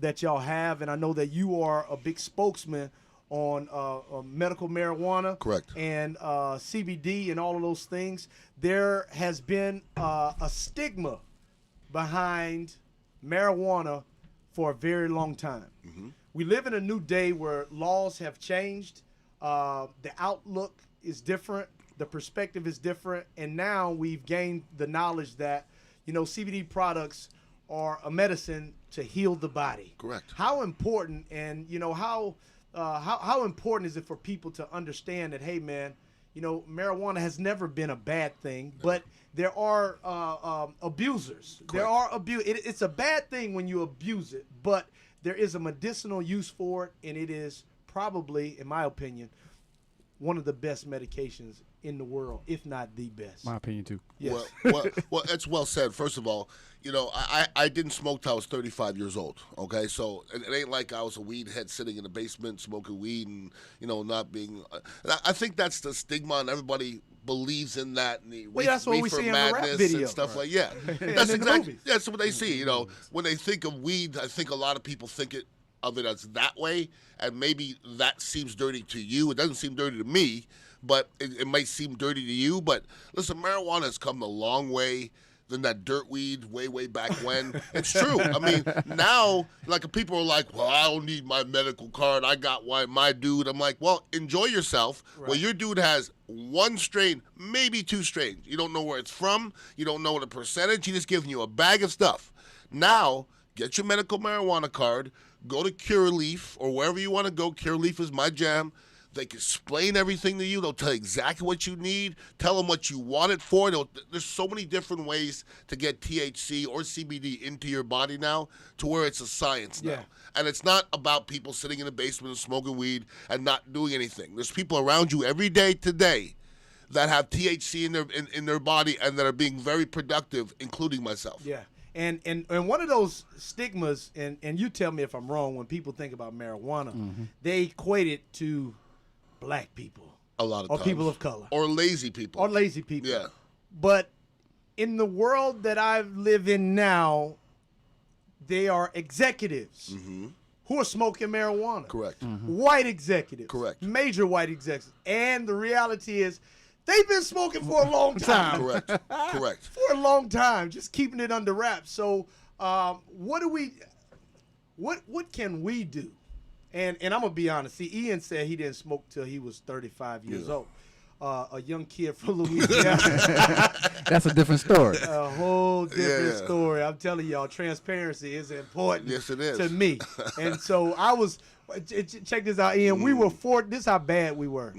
that y'all have, and I know that you are a big spokesman on medical marijuana and CBD and all of those things. There has been a stigma behind marijuana for a very long time. We live in a new day where laws have changed. The outlook is different. The perspective is different. And now we've gained the knowledge that, CBD products are a medicine to heal the body. Correct. How important and, how important is it for people to understand that, hey, man, marijuana has never been a bad thing, but there are abusers. Correct. It's a bad thing when you abuse it, but there is a medicinal use for it, and it is probably, in my opinion, one of the best medications in the world, if not the best. My opinion too. Yes. Well, it's well said. First of all, you know, I didn't smoke till I was 35 years old. Okay, so it ain't like I was a weed head sitting in the basement smoking weed and not being. I think that's the stigma, and everybody believes in that. And the that's what we see in the rap video and stuff like that's exactly that's what they see. You know, when they think of weed, I think a lot of people think of it as that way, and maybe that seems dirty to you. It doesn't seem dirty to me, but it might seem dirty to you. But listen, marijuana has come a long way than that dirt weed way back when. It's true. I mean, now, like, people are like, well, I don't need my medical card. I got my dude. I'm like, well, enjoy yourself. Right. Well, your dude has one strain, maybe two strains. You don't know where it's from. You don't know the percentage. He's just giving you a bag of stuff. Now, get your medical marijuana card. Go to Cureleaf or wherever you want to go. Cureleaf is my jam. They can explain everything to you. They'll tell you exactly what you need. Tell them what you want it for. There's so many different ways to get THC or CBD into your body now to where it's a science now. Yeah. And it's not about people sitting in the basement and smoking weed and not doing anything. There's people around you every day today that have THC in their body and that are being very productive, including myself. Yeah. And one of those stigmas, and you tell me if I'm wrong, when people think about marijuana, they equate it to black people. A lot of or times. People of color. Or lazy people. Yeah. But in the world that I live in now, they are executives who are smoking marijuana. Correct. White executives. Correct. Major white executives. And the reality is, they've been smoking for a long time. Correct. For a long time, just keeping it under wraps. So, what can we do? And I'm gonna be honest. See, Ian said he didn't smoke till he was 35 years old. A young kid from Louisiana. That's a different story. A whole different story. I'm telling y'all, transparency is important. Yes, it is to me. And so I was. Check this out, Ian. We were This is how bad we were.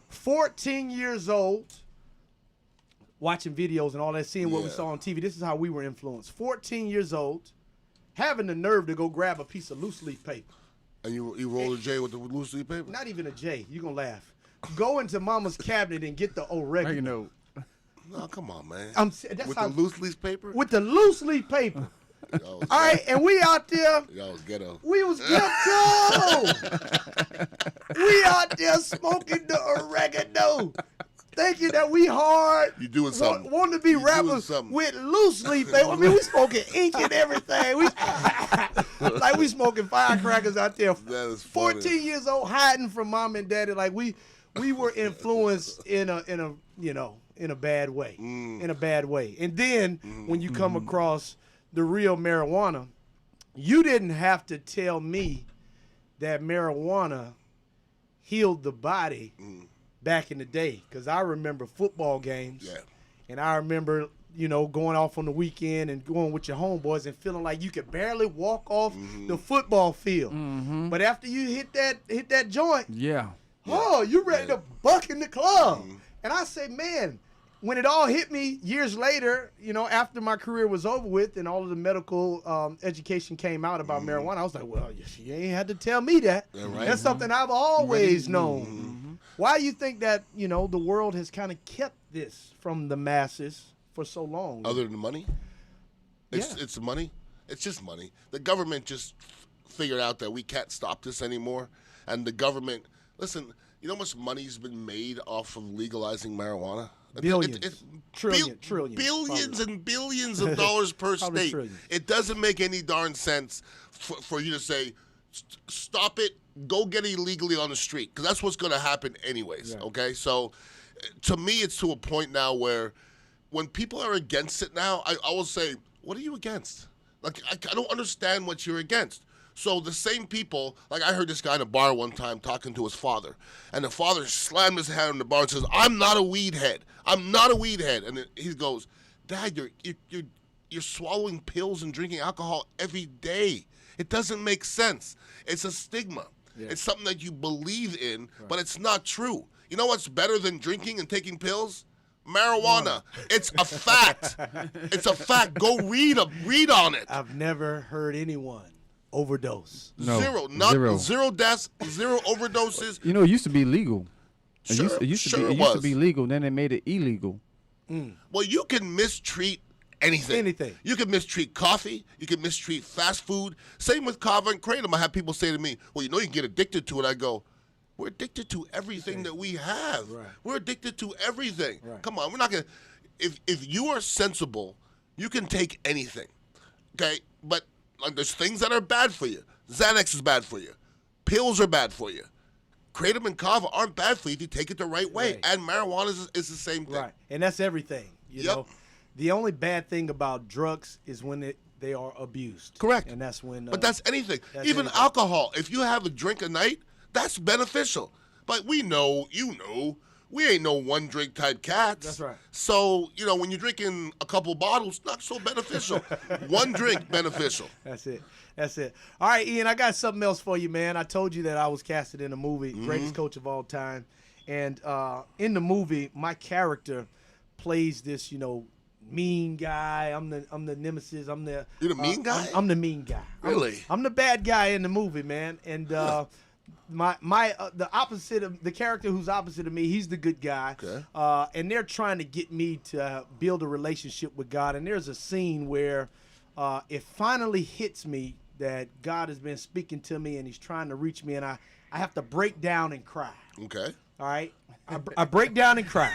14 years old, watching videos and all that, seeing what we saw on TV. This is how we were influenced. 14 years old, having the nerve to go grab a piece of loose leaf paper. And you roll a J with the loose leaf paper? Not even a J. You're going to laugh. Go into mama's cabinet and get the oregano. No, come on, man. With the loose leaf paper? With the loose leaf paper. All right, and we out there. Y'all was ghetto. We was ghetto. We out there smoking the oregano, thinking that we hard. You doing something? Want to be rappers with loose leaf paper. I mean, we smoking ink and everything. We like we smoking firecrackers out there. That is funny. 14 years old, hiding from mom and daddy. Like we were influenced in a bad way. In a bad way. And then when you come across the real marijuana, you didn't have to tell me that marijuana healed the body back in the day, because I remember football games, and I remember going off on the weekend and going with your homeboys and feeling like you could barely walk off the football field. But after you hit that joint, you ready to buck in the club. And I say, man, when it all hit me years later, after my career was over with and all of the medical education came out about marijuana, I was like, well, you ain't had to tell me that. That's something I've always known. Why do you think that, the world has kind of kept this from the masses for so long? Other than money? It's money. It's just money. The government just figured out that we can't stop this anymore. And the government, listen, you know how much money's been made off of legalizing marijuana? Billions. Trillions. Billions and billions of dollars per state. Trillions. It doesn't make any darn sense for you to say, stop it, go get it illegally on the street, because that's what's going to happen anyways, okay? So to me, it's to a point now where when people are against it now, I will say, what are you against? Like, I don't understand what you're against. So the same people, like I heard this guy in a bar one time talking to his father, and the father slammed his hand on the bar and says, I'm not a weed head. I'm not a weed head. And then he goes, Dad, you're swallowing pills and drinking alcohol every day. It doesn't make sense. It's a stigma. It's something that you believe in, but it's not true. You know what's better than drinking and taking pills? Marijuana. It's a fact. It's a fact. Go read on it. I've never heard anyone overdose. No, zero deaths, zero overdoses. It used to be legal. Sure, It used sure to be legal, then they made it illegal. Well, you can mistreat anything. Anything. You can mistreat coffee. You can mistreat fast food. Same with Kava and Kratom. I have people say to me, well, you know you can get addicted to it. I go, we're addicted to everything that we have. Right. We're addicted to everything. Right. Come on, we're not going to. If you are sensible, you can take anything. Okay? But like, there's things that are bad for you. Xanax is bad for you. Pills are bad for you. Kratom and Kava aren't bad for you if you take it the right way. Right. And marijuana is the same thing. Right, and that's everything. You know, the only bad thing about drugs is when they are abused. Correct. And that's when. But that's anything. that's Even anything. alcohol. If you have a drink a night, that's beneficial. But we know, we ain't no one drink type cats. That's right. So, when you're drinking a couple bottles, not so beneficial. One drink, beneficial. That's it. That's it. All right, Ian, I got something else for you, man. I told you that I was casted in a movie, Greatest Coach of All Time. And in the movie, my character plays this, mean guy. I'm the nemesis. You're the mean guy? I'm the mean guy. Really? I'm the bad guy in the movie, man. And the opposite of the character who's opposite of me, he's the good guy. Okay. And they're trying to get me to build a relationship with God. And there's a scene where it finally hits me that God has been speaking to me and he's trying to reach me, and I have to break down and cry. Okay. All right? I break down and cry.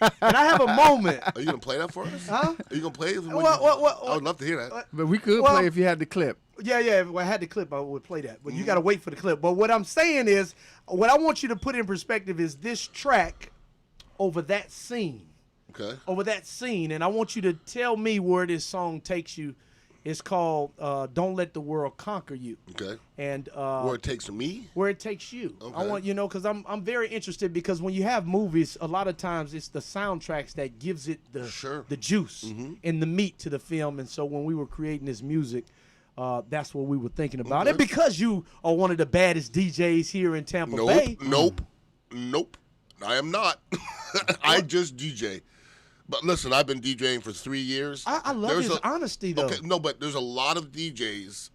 And I have a moment. Are you going to play that for us? Huh? Are you going to play it? What? I would love to hear that. But we could play if you had the clip. Yeah, if I had the clip, I would play that. But you got to wait for the clip. But what I'm saying is, what I want you to put in perspective is this track over that scene. Okay. Over that scene. And I want you to tell me where this song takes you. It's called Don't Let the World Conquer You. Okay. And where it takes me? Where it takes you. Okay. I want because I'm very interested, because when you have movies, a lot of times it's the soundtracks that gives it the juice and the meat to the film. And so when we were creating this music, that's what we were thinking about. Okay. And because you are one of the baddest DJs here in Tampa Bay. Nope. I am not. I just DJ. But listen, I've been DJing for 3 years. I love his honesty, though. Okay, no, but there's a lot of DJs.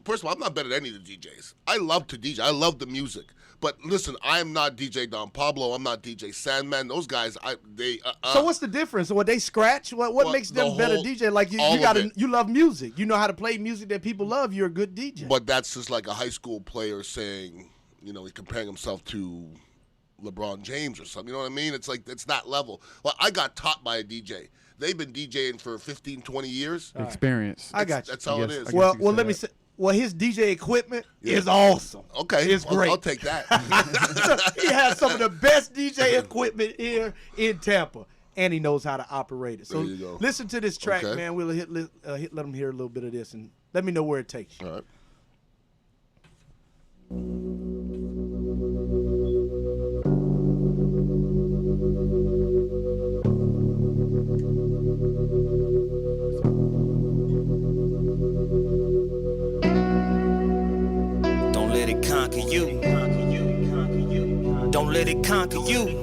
First of all, I'm not better than any of the DJs. I love to DJ. I love the music. But listen, I am not DJ Don Pablo. I'm not DJ Sandman. Those guys, So what's the difference? What they scratch? What makes them better DJ? Like you love music. You know how to play music that people love. You're a good DJ. But that's just like a high school player saying, he's comparing himself to LeBron James or something. You know what I mean? It's like, it's that level. Well, I got taught by a DJ. They've been DJing for 15, 20 years. Experience. I got you. That's all it is. Well, let me say. Well, his DJ equipment is awesome. Okay. It's great. I'll take that. He has some of the best DJ equipment here in Tampa, and he knows how to operate it. So there you go. Listen to this track, Okay. man. We'll let them hear a little bit of this, and let me know where it takes you. All right. Don't let it conquer you. Don't let it conquer you.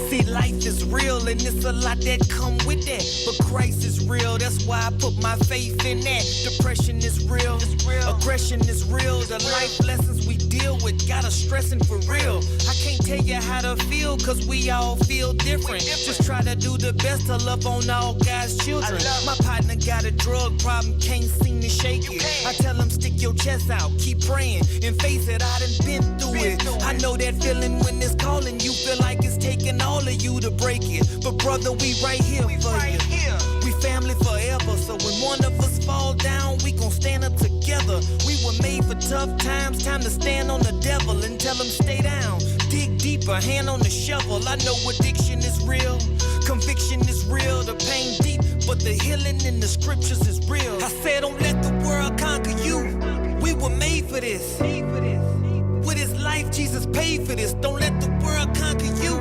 See, life is real and it's a lot that come with that. But Christ is real, that's why I put my faith in that. Depression is real, aggression is real. The life lessons we deal with got us stressing for real. I can't tell you how to feel, cause we all feel different. Just try to do the best to love on all God's children. My partner got a drug problem, can't seem to shake it. I tell him stick your chest out, keep praying, and face it, I done been through it. I know that feeling when it's calling, you feel like it's taking all of you to break it. But brother, we right here for you. We family forever, so when one of us fall down, we gon' stand up together. We were made for tough times, time to stand on the devil and tell him stay down. Dig deeper, hand on the shovel. I know addiction is real, conviction is real, the pain deep, but the healing in the scriptures is real. I said don't let the world conquer you. We were made for this. With his life, Jesus paid for this. Don't let the world conquer you.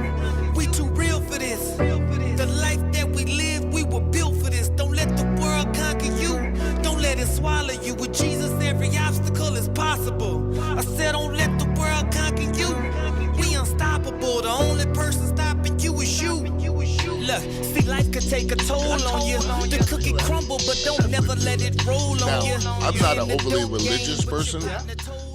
We too real for this. The life that we live, we were built for this. Don't let the world conquer you. Don't let it swallow you. With Jesus, every obstacle is possible. I said don't let the world conquer you. We unstoppable. The only person stopping you is you. Look, see, life could take a toll on you. The cookie crumble, but don't never let it roll on you. I'm not an overly religious person,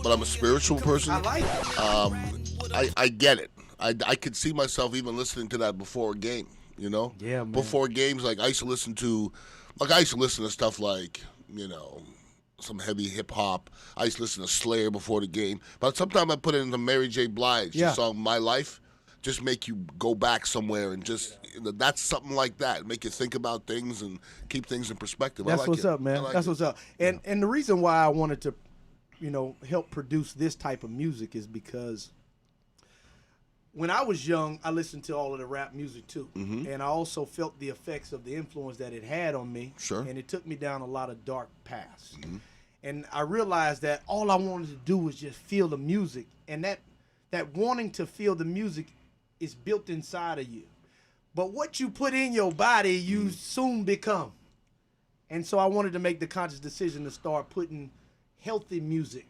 but I'm a spiritual person. I like it. I get it. I could see myself even listening to that before a game, you know? Yeah, man. Before games, like I used to listen to stuff like, you know, some heavy hip hop. I used to listen to Slayer before the game. But sometimes I put it into Mary J. Blige, the song My Life, just make you go back somewhere and just, that's something like that. Make you think about things and keep things in perspective. That's I like what's it. up, man. That's what's up. And the reason why I wanted to, you know, help produce this type of music is because when I was young, I listened to all of the rap music too. Mm-hmm. And I also felt the effects of the influence that it had on me. Sure. And it took me down a lot of dark paths. Mm-hmm. And I realized that all I wanted to do was just feel the music. And that wanting to feel the music is built inside of you. But what you put in your body, you soon become. And so I wanted to make the conscious decision to start putting healthy music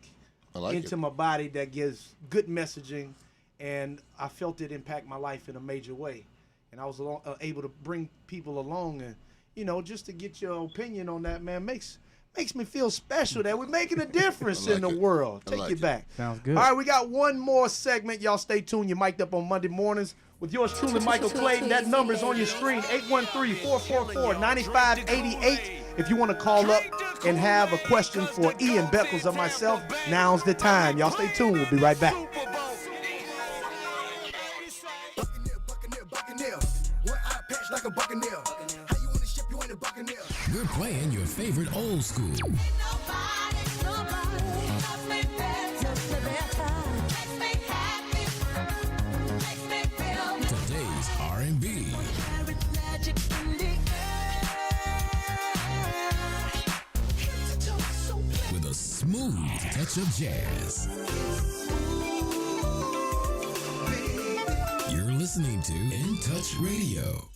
into my body that gives good messaging. And I felt it impact my life in a major way. And I was able to bring people along and, you know, just to get your opinion on that, man, makes me feel special that we're making a difference in the world. Take you back. Sounds good. All right, we got one more segment. Y'all stay tuned. You're mic'd up on Monday mornings with yours truly, Michael Clayton. That number's on your screen, 813-444-9588. If you want to call up and have a question for Ian Beckles or myself, now's the time. Y'all stay tuned. We'll be right back. We're playing your favorite old school. Today's R&B. With a smooth touch of jazz. You're listening to In Touch Radio.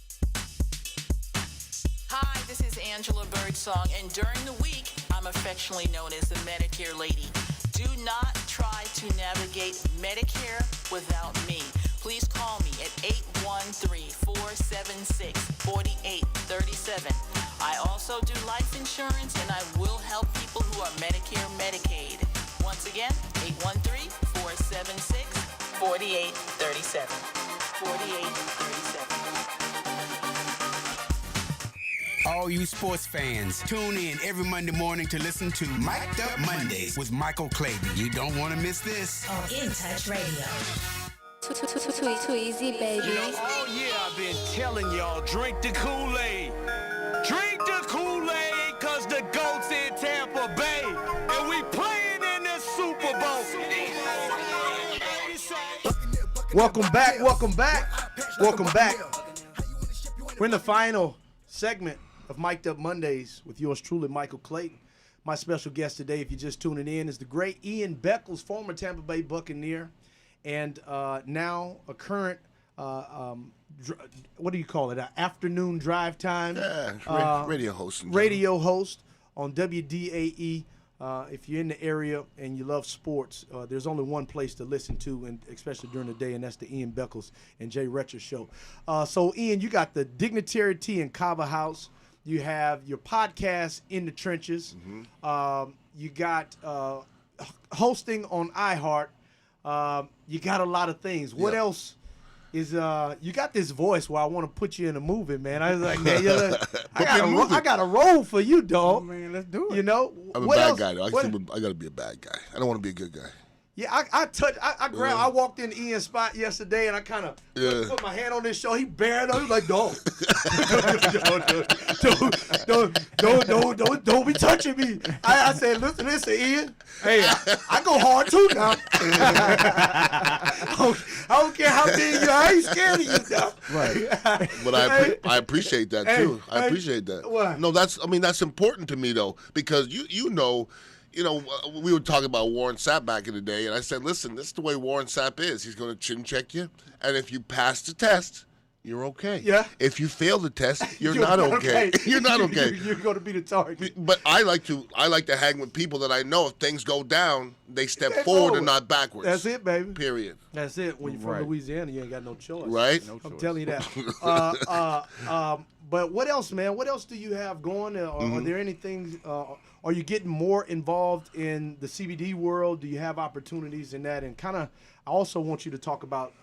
Hi, this is Angela Birdsong, and during the week, I'm affectionately known as the Medicare lady. Do not try to navigate Medicare without me. Please call me at 813-476-4837. I also do life insurance, and I will help people who are Medicare, Medicaid. Once again, 813-476-4837. 4837. All you sports fans, tune in every Monday morning to listen to Mic'd Up Mondays with Michael Clayton. You don't want to miss this. On In Touch Radio. Too easy, baby. You know, all year I've been telling y'all, drink the Kool-Aid. Drink the Kool-Aid, cause the GOAT's in Tampa Bay. And we playing in the Super Bowl. Welcome back. We're in the final segment of Mic'd Up Mondays with yours truly, Michael Clayton. My special guest today, if you're just tuning in, is the great Ian Beckles, former Tampa Bay Buccaneer, and now a current, what do you call it, afternoon drive time? Radio host. Radio host on WDAE. If you're in the area and you love sports, there's only one place to listen to, and especially during the day, and that's the Ian Beckles and Jay Retcher show. So, Ian, you got the Dignitary Tea in Kava House. You have your podcast, In the Trenches. Mm-hmm. You got hosting on iHeart. You got a lot of things. What else? Is you got this voice where I want to put you in a movie, man. I was like, man, I got a role for you, dog. Man, let's do it. You know, I'm a bad guy, though. I got to be a bad guy. I don't want to be a good guy. Yeah, I walked in Ian's spot yesterday and I kind of put my hand on his shoulder. He bared up. He was like, dog, don't be touching me. I said, listen, Ian. Hey, I go hard too now. I don't care how big you are. I ain't scared of you now. Right. But I appreciate that too. I appreciate that. What? No, that's important to me though, because you know, we were talking about Warren Sapp back in the day, and I said, listen, this is the way Warren Sapp is. He's going to chin check you, and if you pass the test, you're okay. Yeah. If you fail the test, you're not okay. You're not okay. You're going to be the target. But I like to hang with people that I know if things go down, they step forward and not backwards. That's it, baby. Period. That's it. When you're from Louisiana, you ain't got no choice. Right? I'm telling you that. But what else, man? What else do you have going? Are there anything? Are you getting more involved in the CBD world? Do you have opportunities in that? And kind of, I also want you to talk about,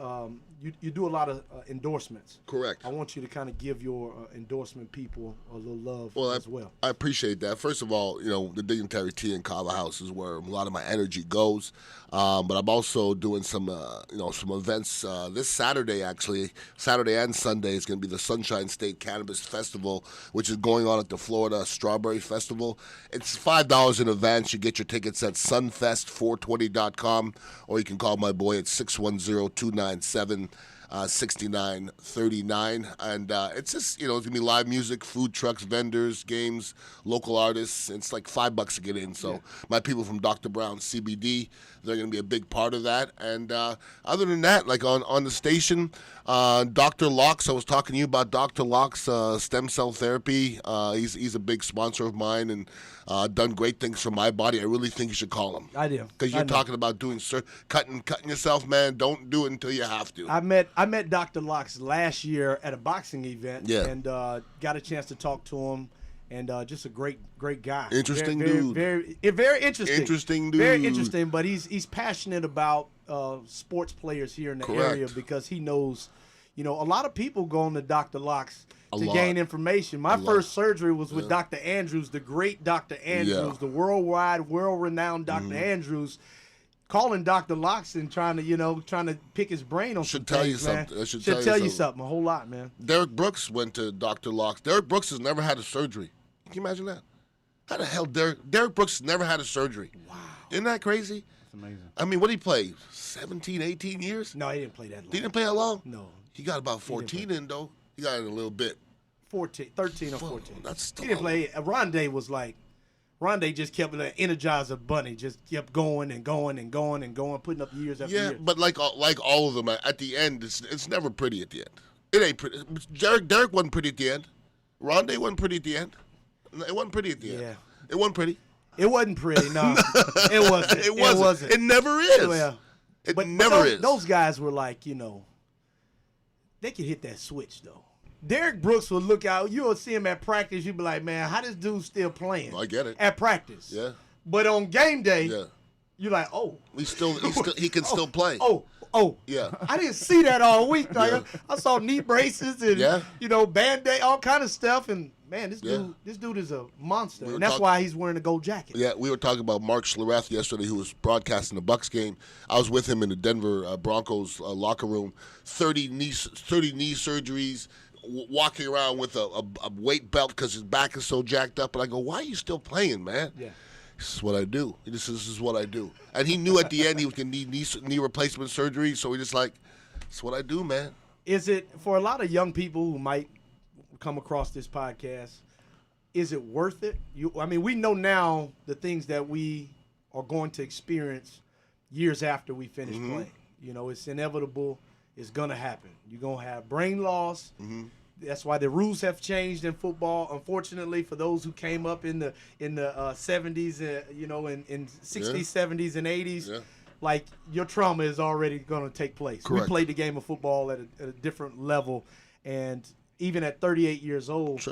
you do a lot of endorsements. Correct. I want you to kind of give your endorsement people a little love as well. I appreciate that. First of all, the Dignitary Tea and Kava House is where a lot of my energy goes. But I'm also doing some events this Saturday, actually. Saturday and Sunday is going to be the Sunshine State Cannabis Festival, which is going on at the Florida Strawberry Festival. It's $5 in advance. You get your tickets at sunfest420.com, or you can call my boy at 610-297 6939, and it's just it's gonna be live music, food trucks, vendors, games, local artists. It's like $5 to get in. So my people from Dr. Brown CBD, they're gonna be a big part of that. And other than that, like on the station, Dr. Locks, I was talking to you about Dr. Locks stem cell therapy. He's a big sponsor of mine and done great things for my body. I really think you should call him. I do. Because you're talking about doing cutting yourself, man. Don't do it until you have to. I met Dr. Locks last year at a boxing event, and got a chance to talk to him, and just a great guy. Interesting dude. Very interesting. Interesting dude. Very interesting, but he's passionate about sports players here in the area because he knows, a lot of people go on to Dr. Locks to gain information. My first surgery was with Dr. Andrews, the great Dr. Andrews, the world-renowned Dr. Andrews. Calling Dr. Locks and trying to pick his brain on should some tell things, you man. something. Should tell you something a whole lot, man. Derek Brooks went to Dr. Locks. Derek Brooks has never had a surgery. Can you imagine that? How the hell Derek Brooks has never had a surgery? Wow. Isn't that crazy? That's amazing. I mean, what did he play? 17, 18 years? No, he didn't play that long. He didn't play that long? No. He got about 14 in, though. He got in a little bit. 13 or 14. That's still he didn't play. Rondé was like, Rondé just kept an Energizer bunny, just kept going and going and going and going, putting up years after years. Yeah, but like all of them, at the end, it's never pretty at the end. It ain't pretty. Derek wasn't pretty at the end. Rondé wasn't pretty at the end. It wasn't pretty at the end. Yeah. It wasn't pretty. It wasn't pretty, no. It wasn't. It wasn't. It never is. Well, it never is. Those guys were like, they could hit that switch, though. Derek Brooks will look out. You'll see him at practice. You'll be like, man, how this dude still playing? I get it. At practice. Yeah. But on game day, you're like, oh. He can still play. Oh. Yeah. I didn't see that all week. Like, I saw knee braces and, Band-Aid, all kind of stuff. And, man, this dude is a monster. And that's why he's wearing a gold jacket. Yeah, we were talking about Mark Schlereth yesterday, who was broadcasting the Bucks game. I was with him in the Denver Broncos locker room. 30 knee surgeries. Walking around with a weight belt because his back is so jacked up. And I go, why are you still playing, man? Yeah. This is what I do. This is what I do. And he knew at the end he was going to need knee replacement surgery. So he just like, it's what I do, man. Is it, for a lot of young people who might come across this podcast, is it worth it? We know now the things that we are going to experience years after we finish playing. It's inevitable. It's going to happen. You're going to have brain loss. Mm-hmm. That's why the rules have changed in football. Unfortunately, for those who came up in the 70s, in 60s, 70s, and 80s, like your trauma is already going to take place. Correct. We played the game of football at a different level. And even at 38 years old,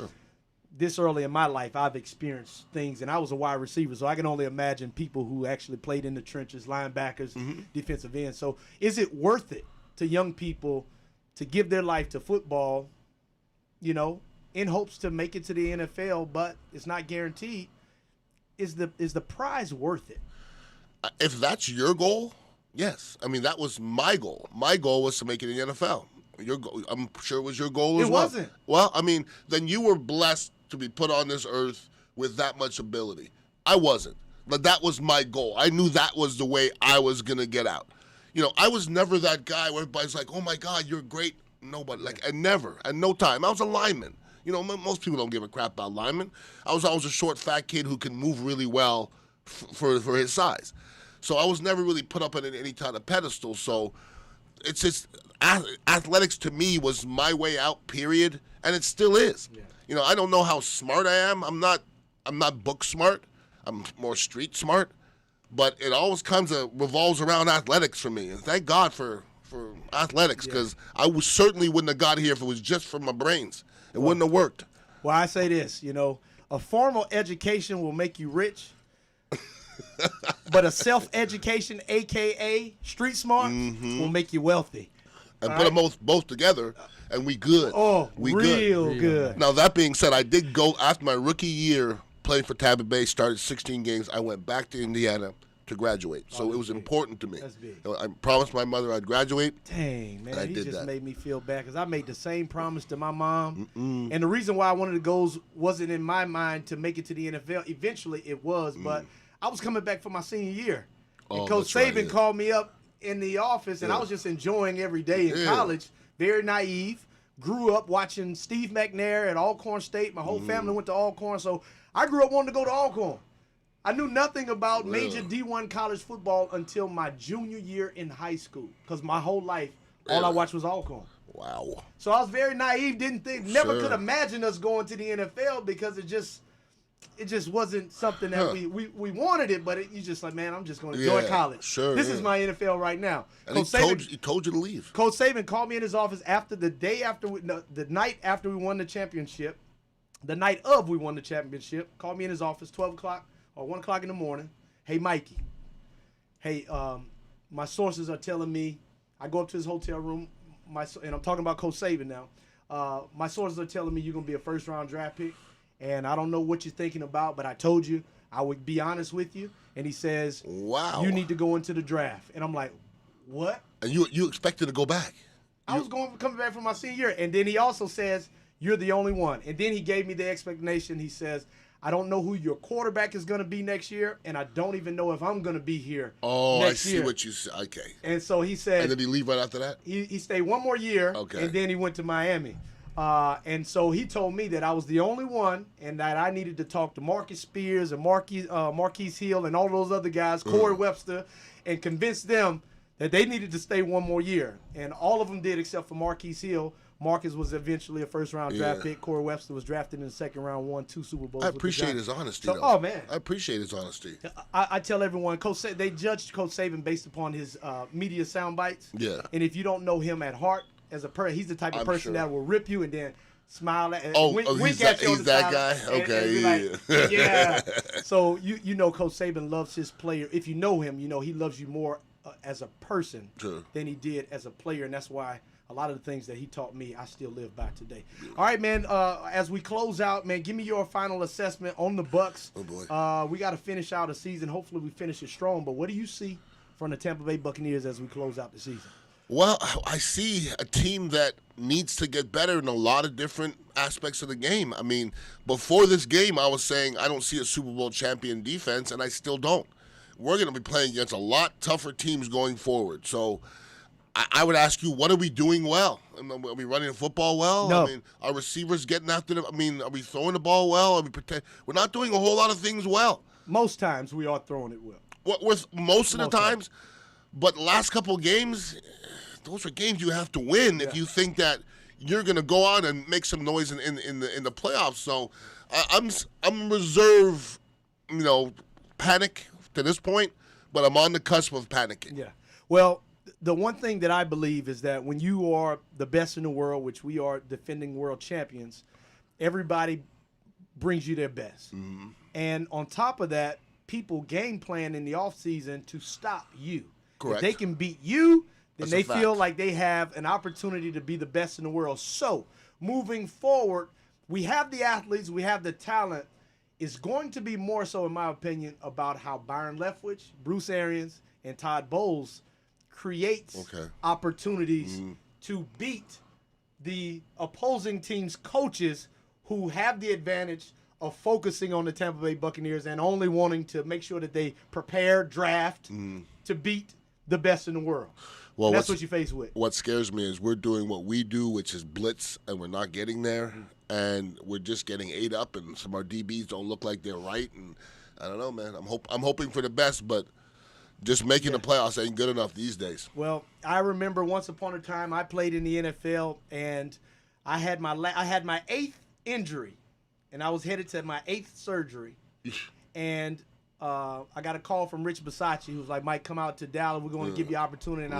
this early in my life, I've experienced things. And I was a wide receiver, so I can only imagine people who actually played in the trenches, linebackers, defensive ends. So is it worth it to young people to give their life to football, in hopes to make it to the NFL, but it's not guaranteed? Is the prize worth it? If that's your goal, yes. That was my goal. My goal was to make it in the NFL. I'm sure it was your goal as well. It wasn't. Well, then you were blessed to be put on this earth with that much ability. I wasn't. But that was my goal. I knew that was the way I was going to get out. I was never that guy where everybody's like, oh, my God, you're great. Nobody. At no time. I was a lineman. Most people don't give a crap about linemen. I was always a short, fat kid who can move really well for his size. So I was never really put up on any kind of pedestal. So it's just athletics to me was my way out, period, and it still is. Yeah. You know, I don't know how smart I am. I'm not book smart. I'm more street smart. But it always revolves around athletics for me. And thank God for athletics, because I certainly wouldn't have got here if it was just for my brains. It wouldn't have worked. Well, I say this, you know, a formal education will make you rich, but a self-education, a.k.a. street smart, will make you wealthy. And put them both together, and we good. Oh, we real good. Now, that being said, I did go, after my rookie year playing for Tampa Bay, started 16 games, I went back to Indiana to graduate. So it was important to me. That's big. I promised my mother I'd graduate. Dang, man, and I he did just that. made me feel bad because I made the same promise to my mom. And the reason why I wanted to go wasn't in my mind to make it to the NFL. Eventually it was, but I was coming back for my senior year. And Coach Saban called me up in the office, and I was just enjoying every day in college. Very naive. Grew up watching Steve McNair at Alcorn State. My whole family went to Alcorn, so I grew up wanting to go to Alcorn. I knew nothing about major D1 college football until my junior year in high school, because my whole life, all I watched was Alcorn. Wow. So I was very naive, never could imagine us going to the NFL, because it just wasn't something that we wanted it, but you just like, man, I'm just going to enjoy college. This is my NFL right now. And he told you to leave. Coach Saban called me in his office the night after we won the championship, the night of we won the championship, called me in his office, 12 o'clock or 1 o'clock in the morning. Hey, Mikey. Hey, my sources are telling me, I go up to his hotel room, and I'm talking about Coach Saban now. My sources are telling me you're going to be a first-round draft pick, and I don't know what you're thinking about, but I told you I would be honest with you. And he says, wow, you need to go into the draft. And I'm like, what? And you expected to go back? I was coming back from my senior year. And then he also says, you're the only one. And then he gave me the explanation. He says, I don't know who your quarterback is going to be next year, and I don't even know if I'm going to be here next year. I see what you said. Okay. And so he said. And did he leave right after that? He stayed one more year, and then he went to Miami. And so he told me that I was the only one, and that I needed to talk to Marcus Spears and Marquise Hill and all those other guys, Corey Webster, and convince them that they needed to stay one more year. And all of them did except for Marquise Hill. Marcus was eventually a first-round draft pick. Corey Webster was drafted in the second round, won 2 Super Bowls. I appreciate his honesty, though. Oh, man. I appreciate his honesty. I tell everyone, they judged Coach Saban based upon his media sound bites. Yeah. And if you don't know him at heart as a person, he's the type of person that will rip you and then smile at wink at you. He's that guy? Okay. And be like, yeah. So you know Coach Saban loves his player. If you know him, you know he loves you more as a person than he did as a player, and that's why a lot of the things that he taught me, I still live by today. All right, man, as we close out, man, give me your final assessment on the Bucks. Oh, boy. We got to finish out a season. Hopefully we finish it strong, but what do you see from the Tampa Bay Buccaneers as we close out the season? Well, I see a team that needs to get better in a lot of different aspects of the game. I mean, before this game, I was saying I don't see a Super Bowl champion defense, and I still don't. We're going to be playing against a lot tougher teams going forward. So I would ask you, what are we doing well? Are we running the football well? No. I mean, are receivers getting after them? I mean, are we throwing the ball well? We're not doing a whole lot of things well. Most times we are throwing it well. Most of the times. But the last couple of games, those are games you have to win if you think that you're going to go out and make some noise in the playoffs. So I'm reserve, panic to this point, but I'm on the cusp of panicking. Yeah. Well, the one thing that I believe is that when you are the best in the world, which we are defending world champions, everybody brings you their best. Mm-hmm. And on top of that, people game plan in the offseason to stop you. Correct. If they can beat you, then That's they a fact. feel like they have an opportunity to be the best in the world. So moving forward, we have the athletes, we have the talent. It's going to be more so, in my opinion, about how Byron Leftwich, Bruce Arians, and Todd Bowles creates opportunities to beat the opposing team's coaches who have the advantage of focusing on the Tampa Bay Buccaneers and only wanting to make sure that they prepare, draft to beat the best in the world. Well, that's what you face with. What scares me is we're doing what we do, which is blitz, and we're not getting there, and we're just getting ate up, and some of our DBs don't look like they're right, and I don't know, man. I'm hoping for the best, but Just making the playoffs ain't good enough these days. Well, I remember once upon a time I played in the NFL, and I had my 8th injury, and I was headed to my 8th surgery, and I got a call from Rich Bisacci, who was like, "Mike, come out to Dallas. We're going to give you opportunity." And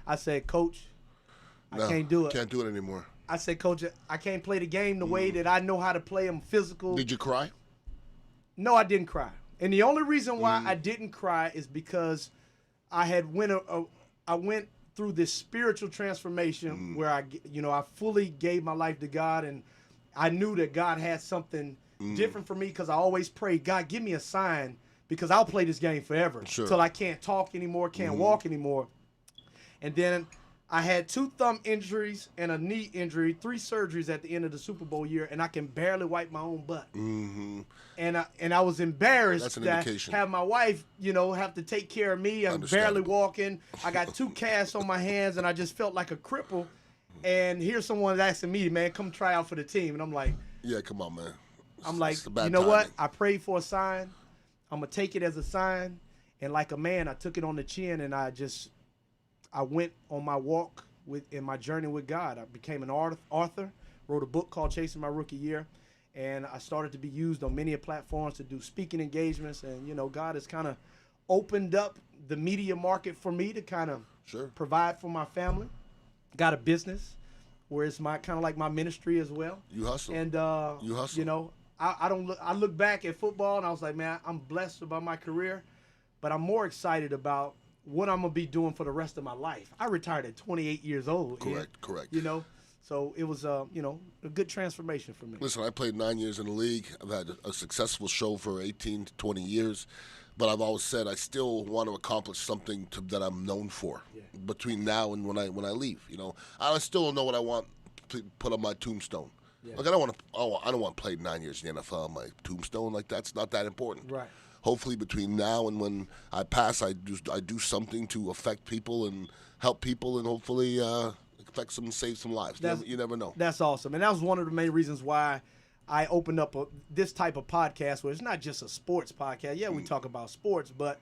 I said, "Coach, I can't do it. Can't do it anymore." I said, "Coach, I can't play the game the way that I know how to play them physical." Did you cry? No, I didn't cry. And the only reason why I didn't cry is because I had I went through this spiritual transformation where I fully gave my life to God, and I knew that God had something different for me, because I always prayed, God, give me a sign, because I'll play this game forever till I can't talk anymore, can't walk anymore. And then I had 2 thumb injuries and a knee injury, 3 surgeries at the end of the Super Bowl year, and I can barely wipe my own butt. And I was embarrassed that have my wife, have to take care of me. I'm barely walking. I got 2 casts on my hands, and I just felt like a cripple. And here's someone asking me, man, come try out for the team. And I'm like, yeah, come on, man. I'm like, you know what? I prayed for a sign. I'm going to take it as a sign. And like a man, I took it on the chin, and I went on my walk in my journey with God. I became an author, wrote a book called Chasing My Rookie Year, and I started to be used on many platforms to do speaking engagements. And, God has kind of opened up the media market for me to kind of provide for my family. Got a business where it's my kind of like my ministry as well. You hustle. And, you hustle. I look back at football, and I was like, man, I'm blessed about my career, but I'm more excited about what I'm going to be doing for the rest of my life. I retired at 28 years old. Correct. So it was, a good transformation for me. Listen, I played 9 years in the league. I've had a successful show for 18 to 20 years. But I've always said I still want to accomplish something that I'm known for between now and when I leave. I still don't know what I want to put on my tombstone. Yeah. Like I don't want to play 9 years in the NFL on my tombstone. Like that's not that important. Right. Hopefully between now and when I pass, I do something to affect people and help people, and hopefully save some lives. You never know. That's awesome, and that was one of the main reasons why I opened up this type of podcast, where it's not just a sports podcast. Yeah, we talk about sports, but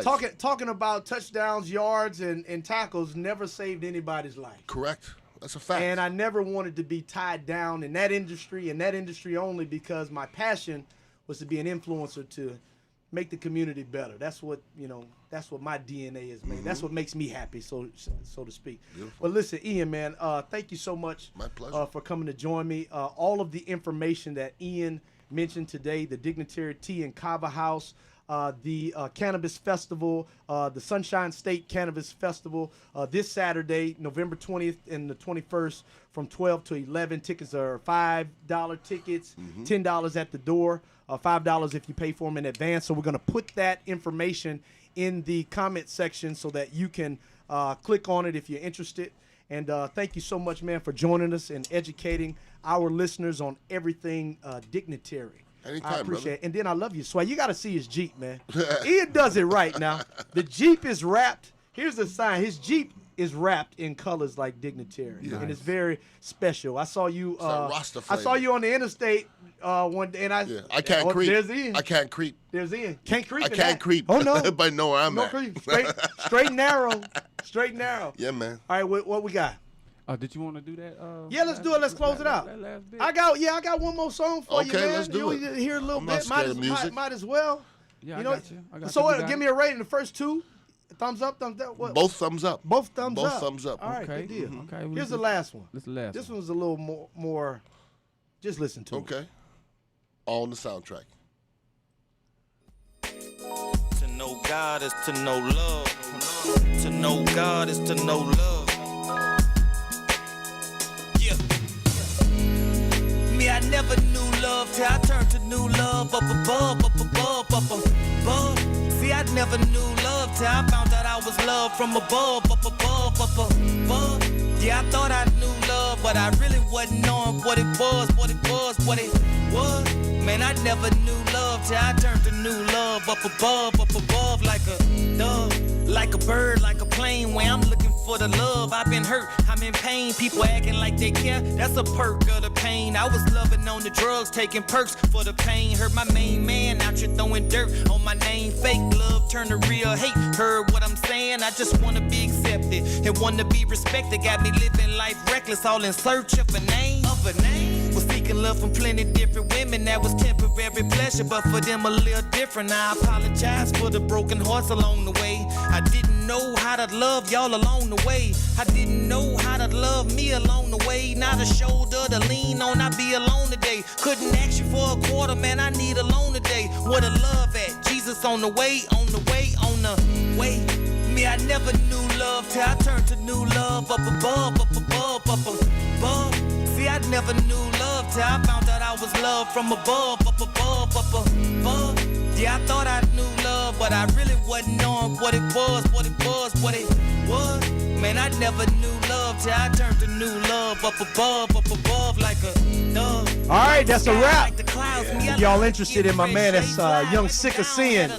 talking about touchdowns, yards, and tackles never saved anybody's life. Correct. That's a fact. And I never wanted to be tied down in that industry and that industry only, because my passion was to be an influencer to make the community better. That's what that's what my DNA is, man. That's what makes me happy, so to speak. Beautiful. But listen, Ian, man, thank you so much. My pleasure. For coming to join me. All of the information that Ian mentioned today, the Dignitary Tea and Kava House, the Cannabis Festival, the Sunshine State Cannabis Festival, this Saturday, November 20th and the 21st, from 12 to 11. Tickets are $5 tickets, $10 at the door, $5 if you pay for them in advance. So we're going to put that information in the comment section so that you can click on it if you're interested. And thank you so much, man, for joining us and educating our listeners on everything dignitary. Anytime, I appreciate brother. it. And then I love you, Sway. You got to see his Jeep, man. Ian does it right now. The Jeep is wrapped. Here's the sign. His Jeep is wrapped in colors like dignitary, and it's very special. I saw you. I saw you on the interstate one day, and I can't creep. There's Ian. I can't creep. There's Ian. Can't creep. I can't creep. Oh no! But know where I'm no at. Creep. Straight narrow. Straight narrow. Yeah, man. All right, what we got? Did you want to do that? Yeah, let's do it. Let's close it out. That last bit? I got one more song for you, man. Okay, let's do it. You hear a little I'm not bit. scared of music. Might as well. Yeah, you know, I got you. So give me a rating. The first 2, thumbs up, thumbs down. What? Both thumbs up. Both thumbs up. Both thumbs up. All right, Okay. good deal. Okay. well, Here's the last one. This is the last. This one's a little more. Just listen to it. Okay. All on the soundtrack. To know God is to know love. To know God is to know love. Yeah. Me, I never knew love till I turned to new love up above. See, I never knew love till I found out I was loved from above. Yeah, I thought I knew love, but I really wasn't knowing what it was. Man, I never knew love till I turned to new love up above, like a dove, like a bird, like a plane. Where I'm looking for for the love. I've been hurt, I'm in pain. People acting like they care, that's a perk of the pain. I was loving on the drugs, taking perks for the pain. Heard my main man out here throwing dirt on my name. Fake love turned to real hate. Heard what I'm saying? I just wanna be accepted and wanna be respected. Got me living life reckless, all in search of a name. Was seeking love from plenty different women. That was temporary pleasure, but for them a little different. I apologize for the broken hearts along the way. I didn't know how to love y'all along the way. I didn't know how to love me along the way. Not a shoulder to lean on, I be alone today. Couldn't ask you for a quarter, man, I need a loan today. Where the love at? Jesus on the way, on the way, on the way. Me, I never knew love till I turned to new love up above, up above, up above. See, I never knew love till I found out I was loved from above, up above, up above. Yeah, I thought I knew love, but I really wasn't knowing what it was, what it was, what it was. Man, I never knew love till I turned to new love up above, like a dove. All right, that's a wrap. Yeah. If y'all interested in my man, that's Young Sick of Sin,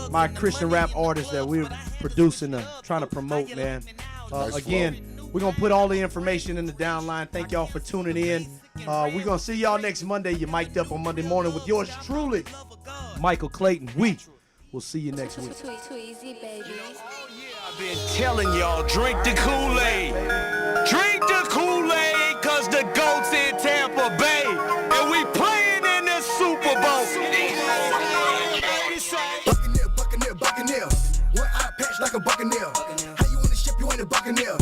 my Christian rap artist that we're producing, trying to promote, man. Again, we're going to put all the information in the downline. Thank y'all for tuning in. We're going to see y'all next Monday. You're mic'd up on Monday morning with yours truly, Michael Clayton. We will see you next week. Too easy, baby. I've been telling y'all, drink the Kool-Aid. Drink the Kool-Aid, cause the GOAT's in Tampa Bay. And we playing in the Super Bowl. Buccaneer, Buccaneer. One eye patch like a Buccaneer. How you on the ship, you ain't a Buccaneer.